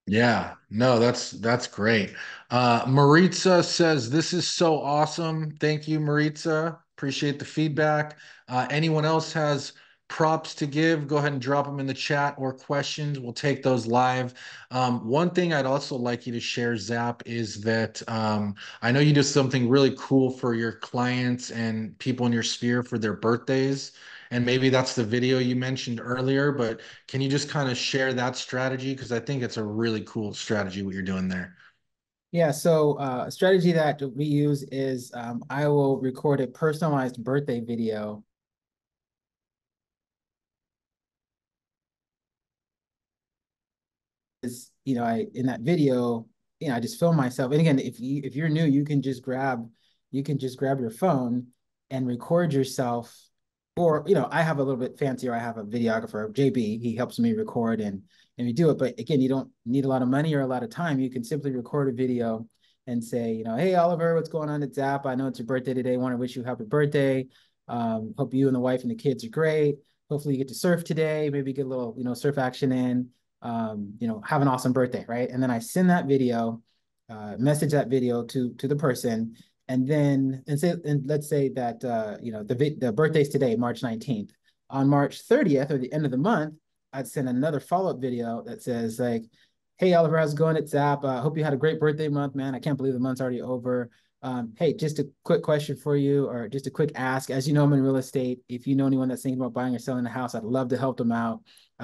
[SPEAKER 1] Yeah, no, that's great. Maritza says this is so awesome. Thank you, Maritza. Appreciate the feedback. Anyone else has props to give? Go ahead and drop them in the chat or questions. We'll take those live. One thing I'd also like you to share, Zap, is that I know you do something really cool for your clients and people in your sphere for their birthdays. And maybe that's the video you mentioned earlier, but can you just kind of share that strategy? Because I think it's a really cool strategy what you're doing there.
[SPEAKER 2] Yeah, so a strategy that we use is I will record a personalized birthday video. Is I in that video, I just film myself. And again, if you're new, you can just grab your phone and record yourself. Or I have a little bit fancier. I have a videographer, JB. He helps me record and we do it. But again, you don't need a lot of money or a lot of time. You can simply record a video and say, hey Oliver, what's going on at Zap? I know it's your birthday today. Want to wish you a happy birthday. Hope you and the wife and the kids are great. Hopefully you get to surf today. Maybe get a little surf action in. Have an awesome birthday, right? And then I send that video, message that video to the person, and then let's say that the birthday's today, March 19th. On March 30th, or the end of the month, I'd send another follow-up video that says like, "Hey Oliver, how's it going at Zap? Hope you had a great birthday month, man. I can't believe the month's already over. Hey, just a quick question for you, or just a quick ask. As you know, I'm in real estate. If you know anyone that's thinking about buying or selling a house, I'd love to help them out.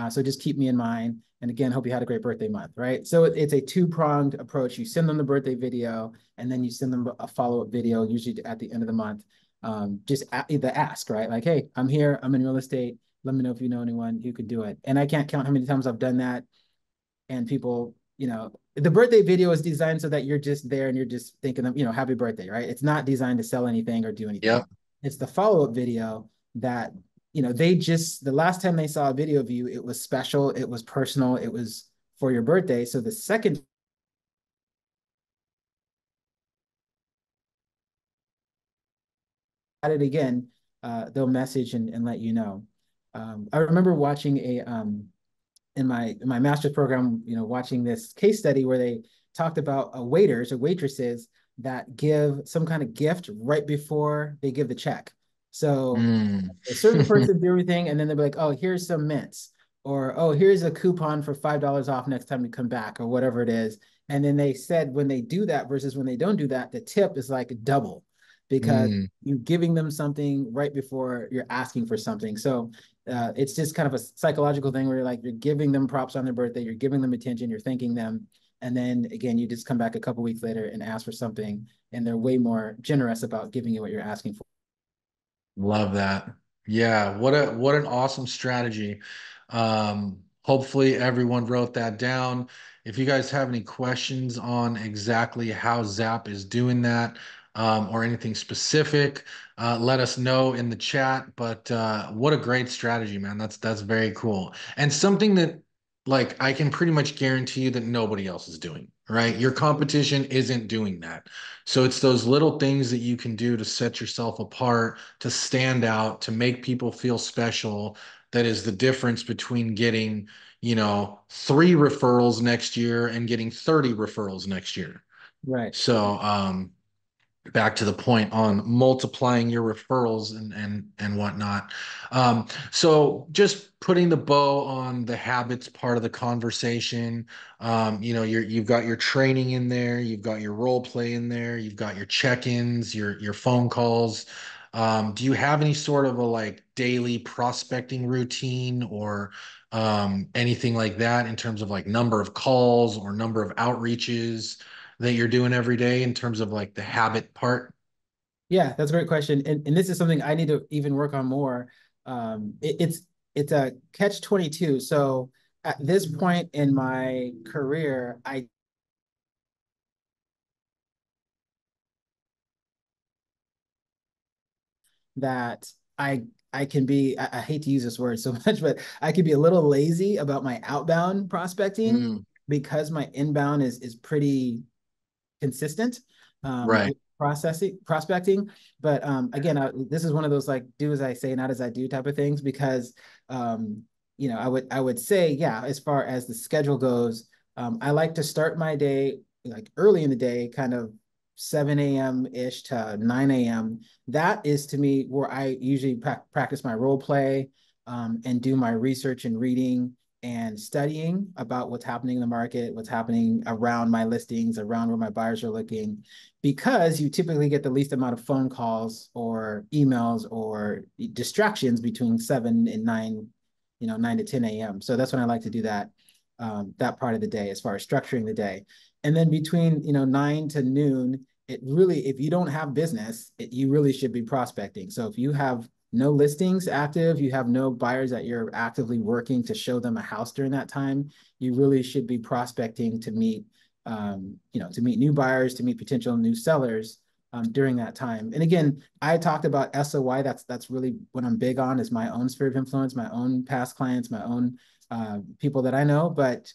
[SPEAKER 2] So just keep me in mind. And again, hope you had a great birthday month, right? So it's a two-pronged approach. You send them the birthday video, and then you send them a follow-up video, usually at the end of the month. Just the ask, right? Like, hey, I'm here. I'm in real estate. Let me know if you know anyone who could do it. And I can't count how many times I've done that. And people, the birthday video is designed so that you're just there and you're just thinking of, happy birthday, right? It's not designed to sell anything or do anything.
[SPEAKER 1] Yep.
[SPEAKER 2] It's the follow-up video that, the last time they saw a video of you, it was special, it was personal, it was for your birthday. So the second at it again, they'll message and let you know. I remember watching in my master's program, watching this case study where they talked about waiters or waitresses that give some kind of gift right before they give the check. So
[SPEAKER 1] Mm.
[SPEAKER 2] a certain person do everything, and then they'll be like, "Oh, here's some mints," or "Oh, here's a coupon for $5 off next time you come back," or whatever it is. And then they said when they do that versus when they don't do that, the tip is like double because
[SPEAKER 1] Mm.
[SPEAKER 2] you're giving them something right before you're asking for something. So it's just kind of a psychological thing where you're giving them props on their birthday, you're giving them attention, you're thanking them, and then again you just come back a couple weeks later and ask for something, and they're way more generous about giving you what you're asking for.
[SPEAKER 1] Love that. Yeah, what an awesome strategy. Hopefully everyone wrote that down. If you guys have any questions on exactly how Zap is doing that, or anything specific, let us know in the chat. But what a great strategy, man. That's very cool. And something that like I can pretty much guarantee you that nobody else is doing, right? Your competition isn't doing that. So it's those little things that you can do to set yourself apart, to stand out, to make people feel special. That is the difference between getting, 3 referrals next year and getting 30 referrals next year.
[SPEAKER 2] Right.
[SPEAKER 1] So, back to the point on multiplying your referrals and whatnot. So just putting the bow on the habits part of the conversation. You've got your training in there, you've got your role play in there, you've got your check-ins, your phone calls. Do you have any sort of a like daily prospecting routine or anything like that in terms of like number of calls or number of outreaches that you're doing every day in terms of like the habit part?
[SPEAKER 2] Yeah, that's a great question. And this is something I need to even work on more. It's a catch 22. So at this point in my career, I that I can be, I hate to use this word so much, but I can be a little lazy about my outbound prospecting
[SPEAKER 1] Mm,
[SPEAKER 2] because my inbound is pretty consistent
[SPEAKER 1] right.
[SPEAKER 2] with prospecting. But again, this is one of those like do as I say, not as I do type of things because I would say, yeah, as far as the schedule goes, I like to start my day like early in the day, kind of 7 a.m. ish to 9 a.m. That is to me where I usually practice my role play and do my research and reading and studying about what's happening in the market, what's happening around my listings, around where my buyers are looking, because you typically get the least amount of phone calls or emails or distractions between 7 and 9, 9 to 10 a.m. So that's when I like to do that part of the day as far as structuring the day. And then between 9 to noon, it really, if you don't have business, you really should be prospecting. So if you have no listings active, you have no buyers that you're actively working to show them a house during that time, you really should be prospecting to meet, to meet new buyers, to meet potential new sellers during that time. And again, I talked about SOI. That's really what I'm big on is my own sphere of influence, my own past clients, my own people that I know. But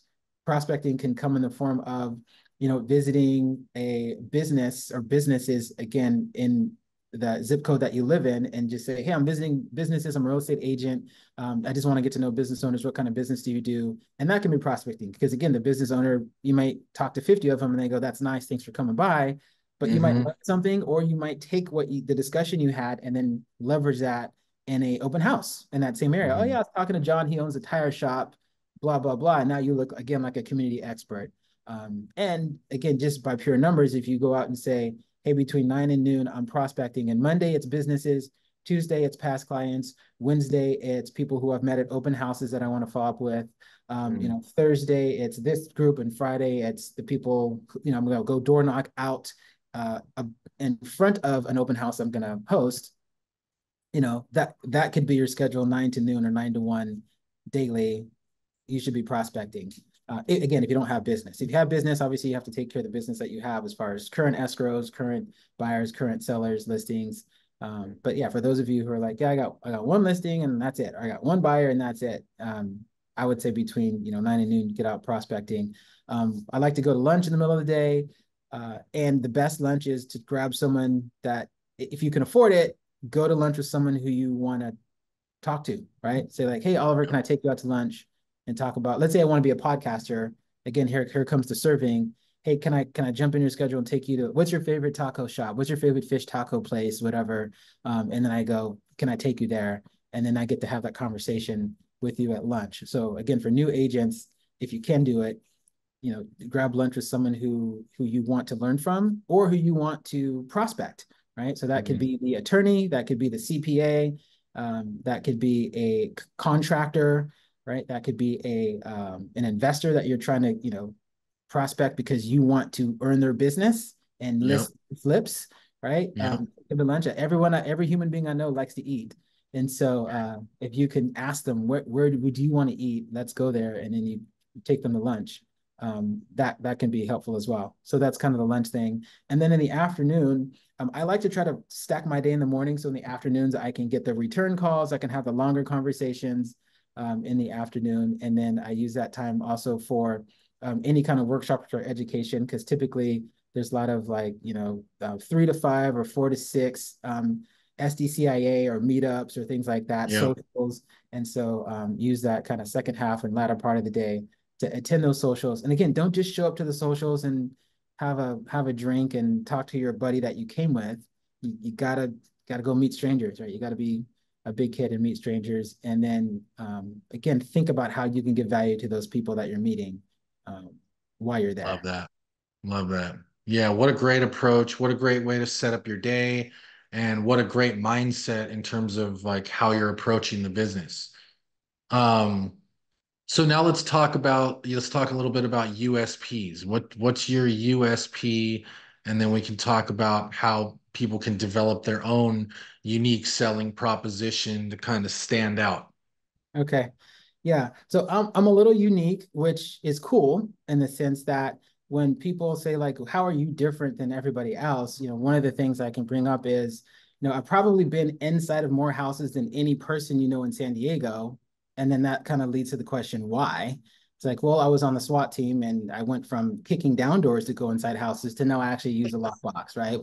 [SPEAKER 2] prospecting can come in the form of visiting a business or businesses again in the zip code that you live in and just say, hey, I'm visiting businesses. I'm a real estate agent. I just want to get to know business owners. What kind of business do you do? And that can be prospecting because again, the business owner, you might talk to 50 of them and they go, that's nice. Thanks for coming by. But you might
[SPEAKER 1] Hmm.
[SPEAKER 2] learn something or you might take the discussion you had and then leverage that in a open house in that same area. Oh yeah, I
[SPEAKER 1] Hmm.
[SPEAKER 2] was talking to John. He owns a tire shop, blah, blah, blah. And now you look again like a community expert. And again, just by pure numbers, if you go out and say, hey, between 9 and noon, I'm prospecting. And Monday, it's businesses. Tuesday, it's past clients. Wednesday, it's people who I've met at open houses that I want to follow up with. Thursday, it's this group. And Friday, it's the people, I'm going to go door knock out in front of an open house I'm going to host. That could be your schedule 9 to noon or 9 to 1 daily. You should be prospecting. Again, if you don't have business. If you have business, obviously you have to take care of the business that you have as far as current escrows, current buyers, current sellers, listings. But yeah, for those of you who are like, yeah, I got one listing and that's it. Or I got one buyer and that's it. I would say between 9 and noon, get out prospecting. I like to go to lunch in the middle of the day. And the best lunch is to grab someone that, if you can afford it, go to lunch with someone who you want to talk to, right? Say like, hey, Oliver, can I take you out to lunch and talk about, let's say I want to be a podcaster. Again, here comes the serving. Hey, can I jump in your schedule and take you to, what's your favorite taco shop? What's your favorite fish taco place, whatever. And then I go, can I take you there? And then I get to have that conversation with you at lunch. So again, for new agents, if you can do it, grab lunch with someone who you want to learn from or who you want to prospect, right? So that could
[SPEAKER 1] Hmm.
[SPEAKER 2] be the attorney, that could be the CPA, that could be a contractor, right? That could be an investor that you're trying to prospect because you want to earn their business and
[SPEAKER 1] Yep.
[SPEAKER 2] list flips, right?
[SPEAKER 1] Yep.
[SPEAKER 2] Give a lunch. Every human being I know likes to eat. And so if you can ask them where would you want to eat, let's go there, and then you take them to lunch. that can be helpful as well. So that's kind of the lunch thing. And then in the afternoon, I like to try to stack my day in the morning. So in the afternoons, I can get the return calls, I can have the longer conversations in the afternoon. And then I use that time also for any kind of workshops or education, because typically there's a lot of like, 3 to 5 or 4 to 6 SDCIA or meetups or things like that,
[SPEAKER 1] Yeah,
[SPEAKER 2] socials. And so use that kind of second half and latter part of the day to attend those socials. And again, don't just show up to the socials and have a drink and talk to your buddy that you came with. You gotta go meet strangers, right? You gotta be a big kid and meet strangers. And then again, think about how you can give value to those people that you're meeting um, while you're
[SPEAKER 1] love
[SPEAKER 2] there.
[SPEAKER 1] that. Love that. Yeah, what a great approach. What a great way to set up your day, and what a great mindset in terms of like how you're approaching the business. Um, so now let's talk a little bit about USPs. What's your USP? And then we can talk about how people can develop their own unique selling proposition to kind of stand out.
[SPEAKER 2] Okay. Yeah. So I'm a little unique, which is cool in the sense that when people say like, how are you different than everybody else? One of the things I can bring up is, I've probably been inside of more houses than any person in San Diego. And then that kind of leads to the question, why? It's like, well, I was on the SWAT team and I went from kicking down doors to go inside houses to now I actually use a lockbox, right?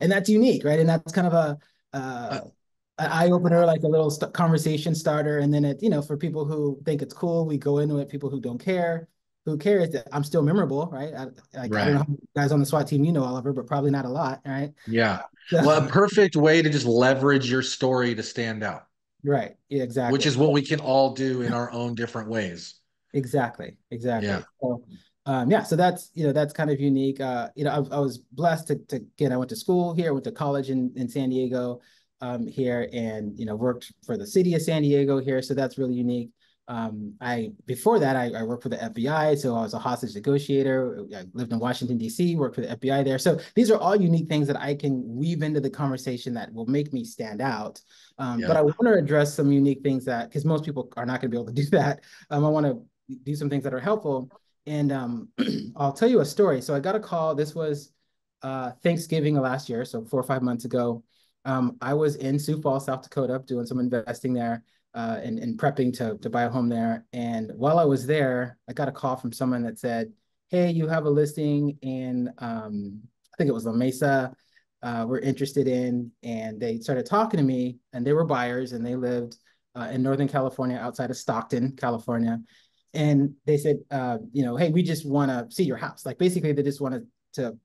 [SPEAKER 2] And that's unique, right? And that's kind of
[SPEAKER 1] Uh,
[SPEAKER 2] an eye opener, like a little conversation starter. And then for people who think it's cool, we go into it. People who don't care, who cares that I'm still memorable, right? I don't know
[SPEAKER 1] right.
[SPEAKER 2] how many guys on the SWAT team Oliver, but probably not a lot, right?
[SPEAKER 1] Yeah.
[SPEAKER 2] So,
[SPEAKER 1] Well, a perfect way to just leverage your story to stand out,
[SPEAKER 2] right. Yeah,
[SPEAKER 1] which
[SPEAKER 2] exactly.
[SPEAKER 1] is what we can all do in our own different ways.
[SPEAKER 2] Exactly,
[SPEAKER 1] Yeah.
[SPEAKER 2] exactly. So, yeah, so that's kind of unique. I was blessed to again, I went to school here, went to college in San Diego, here, and worked for the city of San Diego here. So that's really unique. I before that, I worked for the FBI, so I was a hostage negotiator. I lived in Washington D.C., worked for the FBI there. So these are all unique things that I can weave into the conversation that will make me stand out. But
[SPEAKER 1] Yeah.
[SPEAKER 2] I want to address some unique things that because most people are not going to be able to do that. I want to do some things that are helpful. And I'll tell you a story. So I got a call. This was Thanksgiving of last year, so 4 or 5 months ago. I was in Sioux Falls, South Dakota, doing some investing there and prepping to buy a home there. And while I was there, I got a call from someone that said, "Hey, you have a listing in I think it was La Mesa. We're interested in." And they started talking to me, and they were buyers, and they lived in Northern California, outside of Stockton, California. And they said, hey, we just want to see your house. Like basically, they just wanted to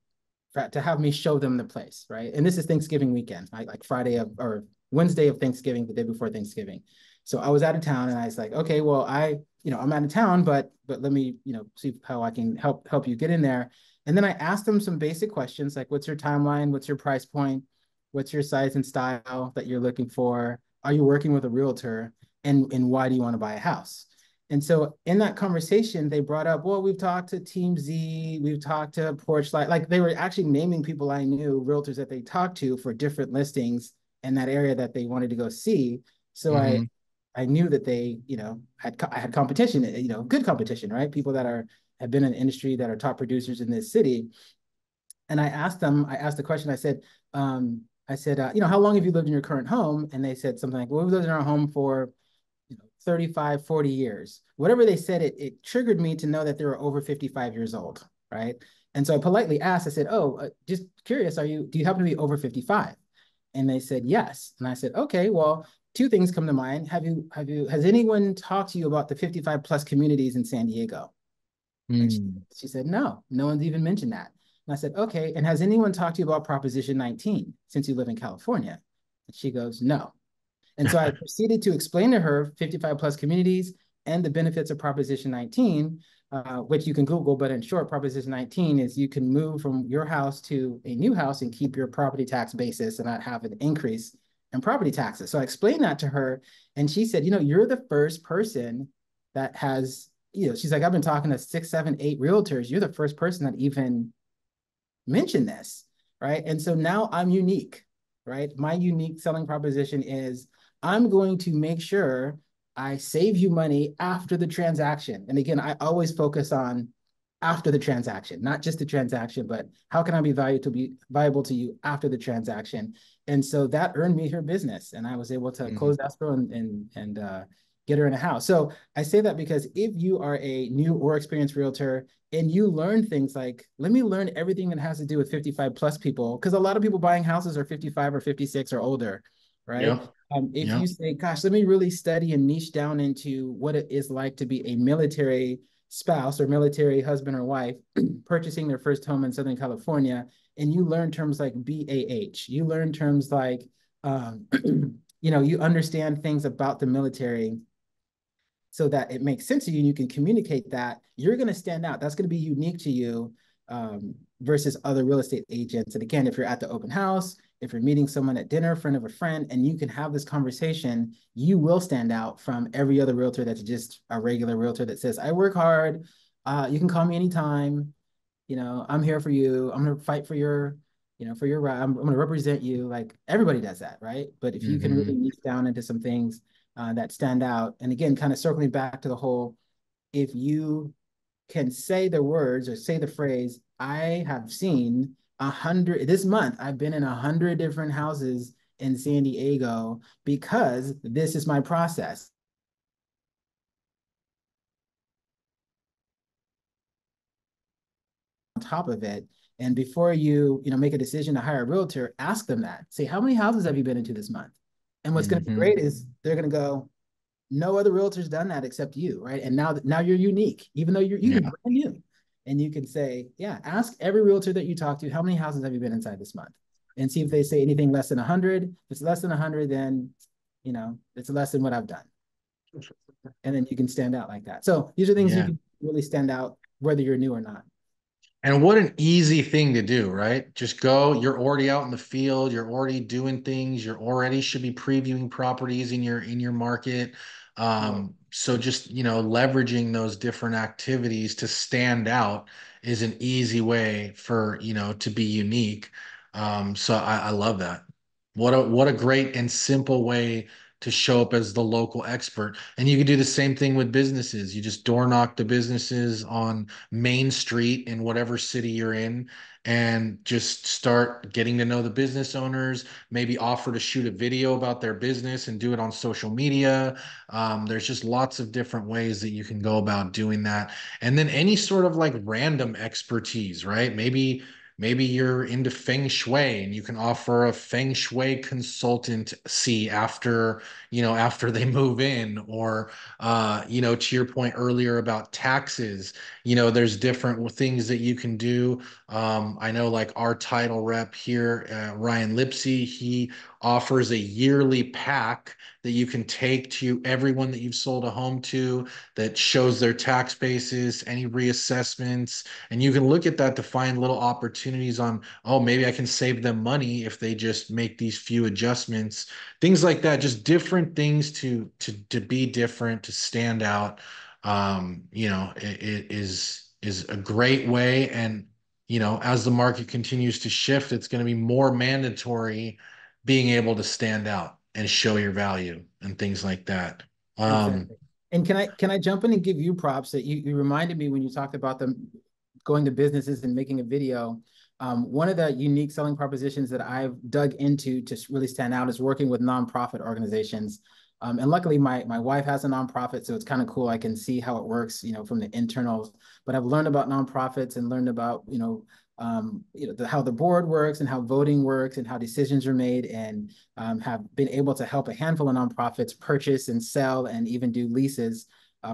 [SPEAKER 2] have me show them the place, right? And this is Thanksgiving weekend, right? Like Friday or Wednesday of Thanksgiving, the day before Thanksgiving. So I was out of town, and I was like, okay, well, I'm out of town, but let me, see how I can help you get in there. And then I asked them some basic questions like, what's your timeline? What's your price point? What's your size and style that you're looking for? Are you working with a realtor? And why do you want to buy a house? And so in that conversation, they brought up, well, we've talked to Team Z, we've talked to Porchlight. Like they were actually naming people I knew, realtors that they talked to for different listings in that area that they wanted to go see. So
[SPEAKER 1] Hmm.
[SPEAKER 2] I knew that they, I had competition, good competition, right? People that have been in the industry that are top producers in this city. And I asked the question, I said, how long have you lived in your current home? And they said something like, well, we've lived in our home for 35, 40 years. Whatever they said, it triggered me to know that they were over 55 years old, right? And so I politely asked, I said, oh, just curious, do you happen to be over 55? And they said, yes. And I said, okay, well, two things come to mind. Has anyone talked to you about the 55 plus communities in San Diego? And
[SPEAKER 1] Mm.
[SPEAKER 2] she said, no one's even mentioned that. And I said, okay. And has anyone talked to you about Proposition 19 since you live in California? And she goes, no. And so I proceeded to explain to her 55 plus communities and the benefits of Proposition 19, which you can Google. But in short, Proposition 19 is you can move from your house to a new house and keep your property tax basis and not have an increase in property taxes. So I explained that to her. And she said, you're the first person that has, she's like, I've been talking to 6, 7, 8 realtors. You're the first person that even mentioned this. Right. And so now I'm unique. Right. My unique selling proposition is I'm going to make sure I save you money after the transaction. And again, I always focus on after the transaction, not just the transaction, but how can I be valuable to you after the transaction? And so that earned me her business, and I was able to
[SPEAKER 1] Mhm.
[SPEAKER 2] close escrow and get her in a house. So I say that because if you are a new or experienced realtor and you learn things like, let me learn everything that has to do with 55 plus people, because a lot of people buying houses are 55 or 56 or older, right?
[SPEAKER 1] Yep.
[SPEAKER 2] If you
[SPEAKER 1] Yep.
[SPEAKER 2] say, gosh, let me really study and niche down into what it is like to be a military spouse or military husband or wife purchasing their first home in Southern California, and you learn terms like BAH, you learn terms like, you understand things about the military so that it makes sense to you and you can communicate that, you're going to stand out. That's going to be unique to you versus other real estate agents. And again, if you're at the open house, if you're meeting someone at dinner, friend of a friend, and you can have this conversation, you will stand out from every other realtor that's just a regular realtor that says, I work hard. You can call me anytime. I'm here for you. I'm going to fight for for your right. I'm going to represent you. Like everybody does that, right? But if you can really
[SPEAKER 1] Hmm.
[SPEAKER 2] niche down into some things that stand out, and again, kind of circling back to the whole, if you can say the words or say the phrase, I have seen 100 this month, I've been in 100 different houses in San Diego because this is my process. On top of it. And before you make a decision to hire a realtor, ask them that. Say, how many houses have you been into this month? And what's going to be
[SPEAKER 1] Hmm.
[SPEAKER 2] great is they're going to go, no other realtor's done that except you, right? And now you're unique, even though you could
[SPEAKER 1] Yeah.
[SPEAKER 2] be brand new. And you can say, yeah, ask every realtor that you talk to, how many houses have you been inside this month? And see if they say anything less than 100. If it's less than 100, then it's less than what I've done. And then you can stand out like that. So these are things you
[SPEAKER 1] Yeah.
[SPEAKER 2] can really stand out whether you're new or not.
[SPEAKER 1] And what an easy thing to do, right? Just go, you're already out in the field, you're already doing things, you're already should be previewing properties in your market. So just, leveraging those different activities to stand out is an easy way for, to be unique. So I love that. What a great and simple way to show up as the local expert. And you can do the same thing with businesses. You just door knock the businesses on Main Street in whatever city you're in and just start getting to know the business owners, maybe offer to shoot a video about their business and do it on social media. There's just lots of different ways that you can go about doing that. And then any sort of like random expertise, right? Maybe you're into feng shui and you can offer a feng shui consultant see after they move in, or to your point earlier about taxes, there's different things that you can do. I know like our title rep here, Ryan Lipsey, he offers a yearly pack that you can take to everyone that you've sold a home to that shows their tax basis, any reassessments, and you can look at that to find little opportunities on, oh, maybe I can save them money if they just make these few adjustments, things like that, just different things to be different, to stand out. It is a great way. And as the market continues to shift, it's going to be more mandatory being able to stand out and show your value and things like that. um
[SPEAKER 2] Exactly. And can I jump in and give you props that you reminded me when you talked about them going to businesses and making a video. One of the unique selling propositions that I've dug into to really stand out is working with nonprofit organizations. And luckily, my wife has a nonprofit, so it's kind of cool. I can see how it works, from the internals. But I've learned about nonprofits and learned about how the board works and how voting works and how decisions are made, and have been able to help a handful of nonprofits purchase and sell and even do leases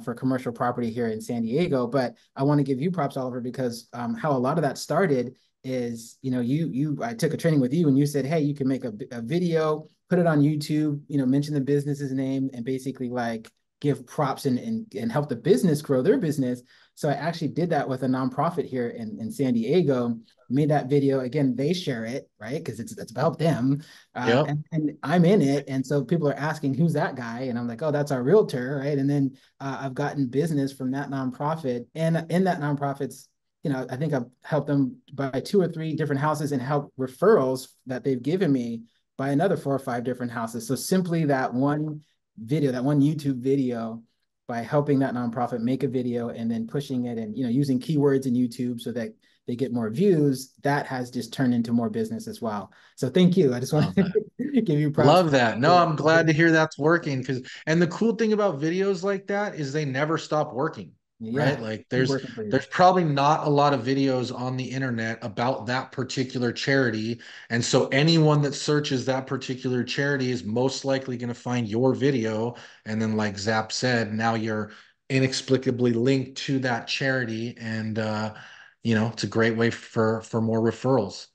[SPEAKER 2] for commercial property here in San Diego. But I want to give you props, Oliver, because how a lot of that started is, I took a training with you and you said, hey, you can make a video, put it on YouTube, mention the business's name and basically like give props and help the business grow their business. So I actually did that with a nonprofit here in San Diego, made that video. Again, they share it, right? Because it's about them.
[SPEAKER 1] yep.
[SPEAKER 2] And I'm in it. And so people are asking, who's that guy? And I'm like, oh, that's our realtor, right? And then I've gotten business from that nonprofit. And in that nonprofit's, I think I've helped them buy 2 or 3 different houses and help referrals that they've given me by another 4 or 5 different houses. So simply that one video, that one YouTube video by helping that nonprofit make a video and then pushing it and using keywords in YouTube so that they get more views, that has just turned into more business as well. So thank you. I just want
[SPEAKER 1] Love that.
[SPEAKER 2] to give you props.
[SPEAKER 1] Love that. No, I'm glad to hear that's working and the cool thing about videos like that is they never stop working, right?
[SPEAKER 2] Yeah,
[SPEAKER 1] Like
[SPEAKER 2] keep
[SPEAKER 1] there's
[SPEAKER 2] working for you.
[SPEAKER 1] there's probably not a lot of videos on the internet about that particular charity. And so anyone that searches that particular charity is most likely going to find your video. And then like Zap said, now you're inexplicably linked to that charity. And it's a great way for more referrals.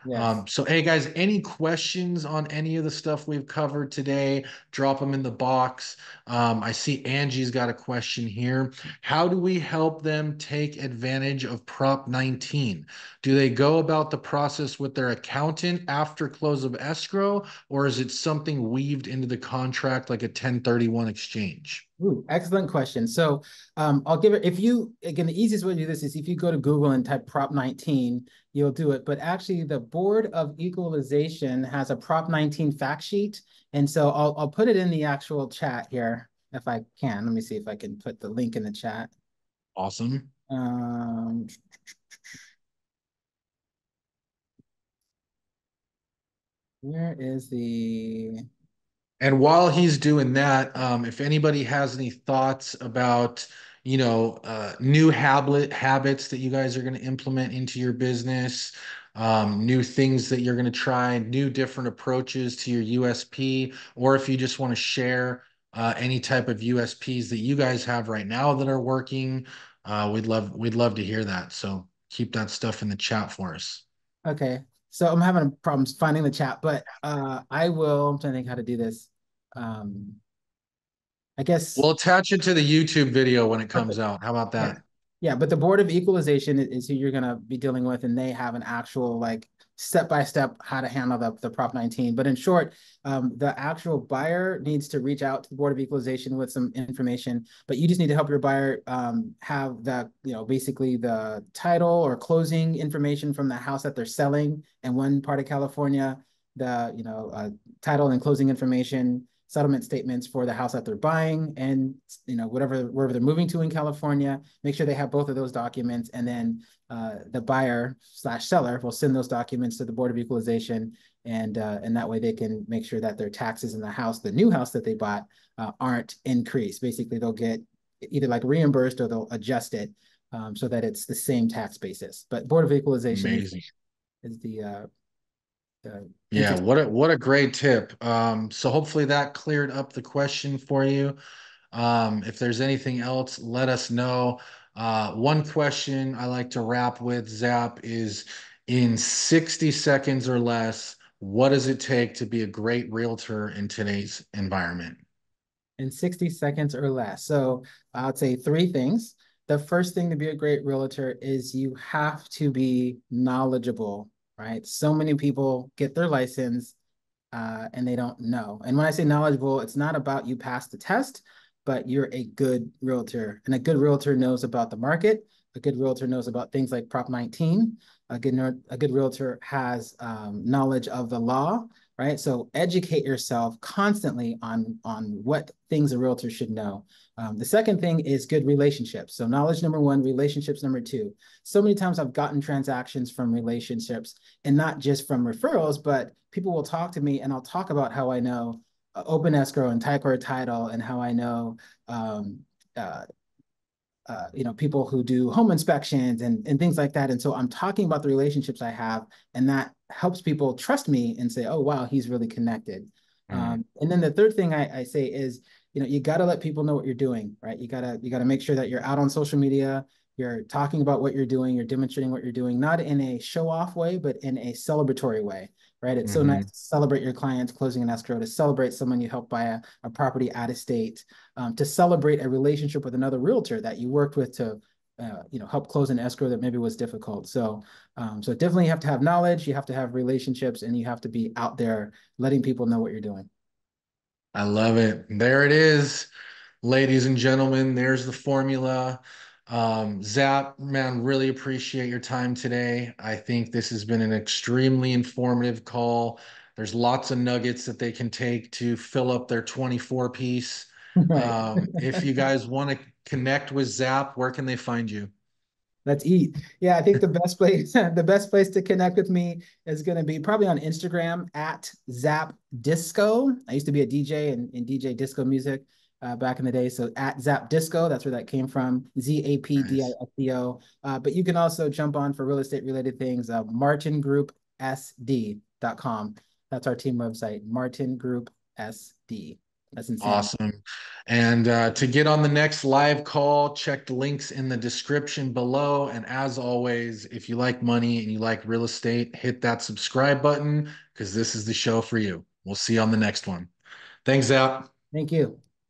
[SPEAKER 2] Yes.
[SPEAKER 1] So, hey guys, any questions on any of the stuff we've covered today? Drop them in the box. I see Angie's got a question here. How do we help them take advantage of Prop 19? Do they go about the process with their accountant after close of escrow, or is it something weaved into the contract like a 1031 exchange?
[SPEAKER 2] Ooh, excellent question. So I'll give it, if you, again, the easiest way to do this is if you go to Google and type Prop 19, you'll do it. But actually, the Board of Equalization has a Prop 19 fact sheet. And so I'll put it in the actual chat here if I can. Let me see if I can put the link in the chat.
[SPEAKER 1] Awesome.
[SPEAKER 2] Um, where is the
[SPEAKER 1] And while he's doing that, if anybody has any thoughts about, new habits that you guys are going to implement into your business, new things that you're going to try, new different approaches to your USP, or if you just want to share any type of USPs that you guys have right now that are working, we'd love to hear that. So keep that stuff in the chat for us.
[SPEAKER 2] Okay. So I'm having problems finding the chat, but I'm trying to think how to do this. Um, I guess
[SPEAKER 1] We'll attach it to the YouTube video when it comes
[SPEAKER 2] perfect.
[SPEAKER 1] out. How about
[SPEAKER 2] Yeah.
[SPEAKER 1] that?
[SPEAKER 2] Yeah, but the Board of Equalization is who you're gonna be dealing with, and they have an actual like step-by-step how to handle the Prop 19. But in short, the actual buyer needs to reach out to the Board of Equalization with some information, but you just need to help your buyer have the, basically the title or closing information from the house that they're selling in one part of California, the, title and closing information, settlement statements for the house that they're buying, and wherever they're moving to in California. Make sure they have both of those documents, and then the buyer slash seller will send those documents to the Board of Equalization, and that way they can make sure that their taxes in the house, the new house that they bought, aren't increased. Basically, they'll get either like reimbursed or they'll adjust it so that it's the same tax basis. But Board of Equalization
[SPEAKER 1] Amazing.
[SPEAKER 2] is the
[SPEAKER 1] Yeah,
[SPEAKER 2] entity.
[SPEAKER 1] what a great tip. So hopefully that cleared up the question for you. If there's anything else, let us know. One question I like to wrap with, Zap, is in 60 seconds or less, what does it take to be a great realtor in today's environment?
[SPEAKER 2] In 60 seconds or less. So I'd say three things. The first thing to be a great realtor is you have to be knowledgeable, right? So many people get their license and they don't know. And when I say knowledgeable, it's not about you pass the test, but you're a good realtor. And a good realtor knows about the market. A good realtor knows about things like Prop 19. A good realtor has knowledge of the law, right? So educate yourself constantly on what things a realtor should know. The second thing is good relationships. So knowledge number one, relationships number two. So many times I've gotten transactions from relationships, and not just from referrals, but people will talk to me and I'll talk about how I know open escrow and type title, and how I know um, uh, people who do home inspections and things like that. And so I'm talking about the relationships I have, and that helps people trust me and say, oh, wow, he's really connected.
[SPEAKER 1] Mm,
[SPEAKER 2] And then the third thing I say is, you got to let people know what you're doing, right? You got to make sure that you're out on social media, you're talking about what you're doing, you're demonstrating what you're doing, not in a show off way, but in a celebratory way, right? It's so nice
[SPEAKER 1] mhm.
[SPEAKER 2] to celebrate your clients closing an escrow, to celebrate someone you helped buy a property out of state, to celebrate a relationship with another realtor that you worked with to help close an escrow that maybe was difficult. So definitely you have to have knowledge, you have to have relationships, and you have to be out there letting people know what you're doing.
[SPEAKER 1] I love it. There it is, ladies and gentlemen. There's the formula. Zap, man, really appreciate your time today. I think this has been an extremely informative call. There's lots of nuggets that they can take to fill up their 24 piece.
[SPEAKER 2] Right.
[SPEAKER 1] If you guys want to connect with Zap, where can they find you?
[SPEAKER 2] Let's eat. Yeah, I think the best place, the best place to connect with me is going to be probably on Instagram at Zap Disco. I used to be a DJ and DJ disco music back in the day. So at Zap Disco, that's where that came from.
[SPEAKER 1] Nice.
[SPEAKER 2] ZAPDISCO. But you can also jump on for real estate related things. MartinGroupSD.com. That's our team website. Martin Group SD. That's in San.
[SPEAKER 1] Awesome. And to get on the next live call, check the links in the description below. And as always, if you like money and you like real estate, hit that subscribe button because this is the show for you. We'll see you on the next one. Thanks, Zap.
[SPEAKER 2] Thank you.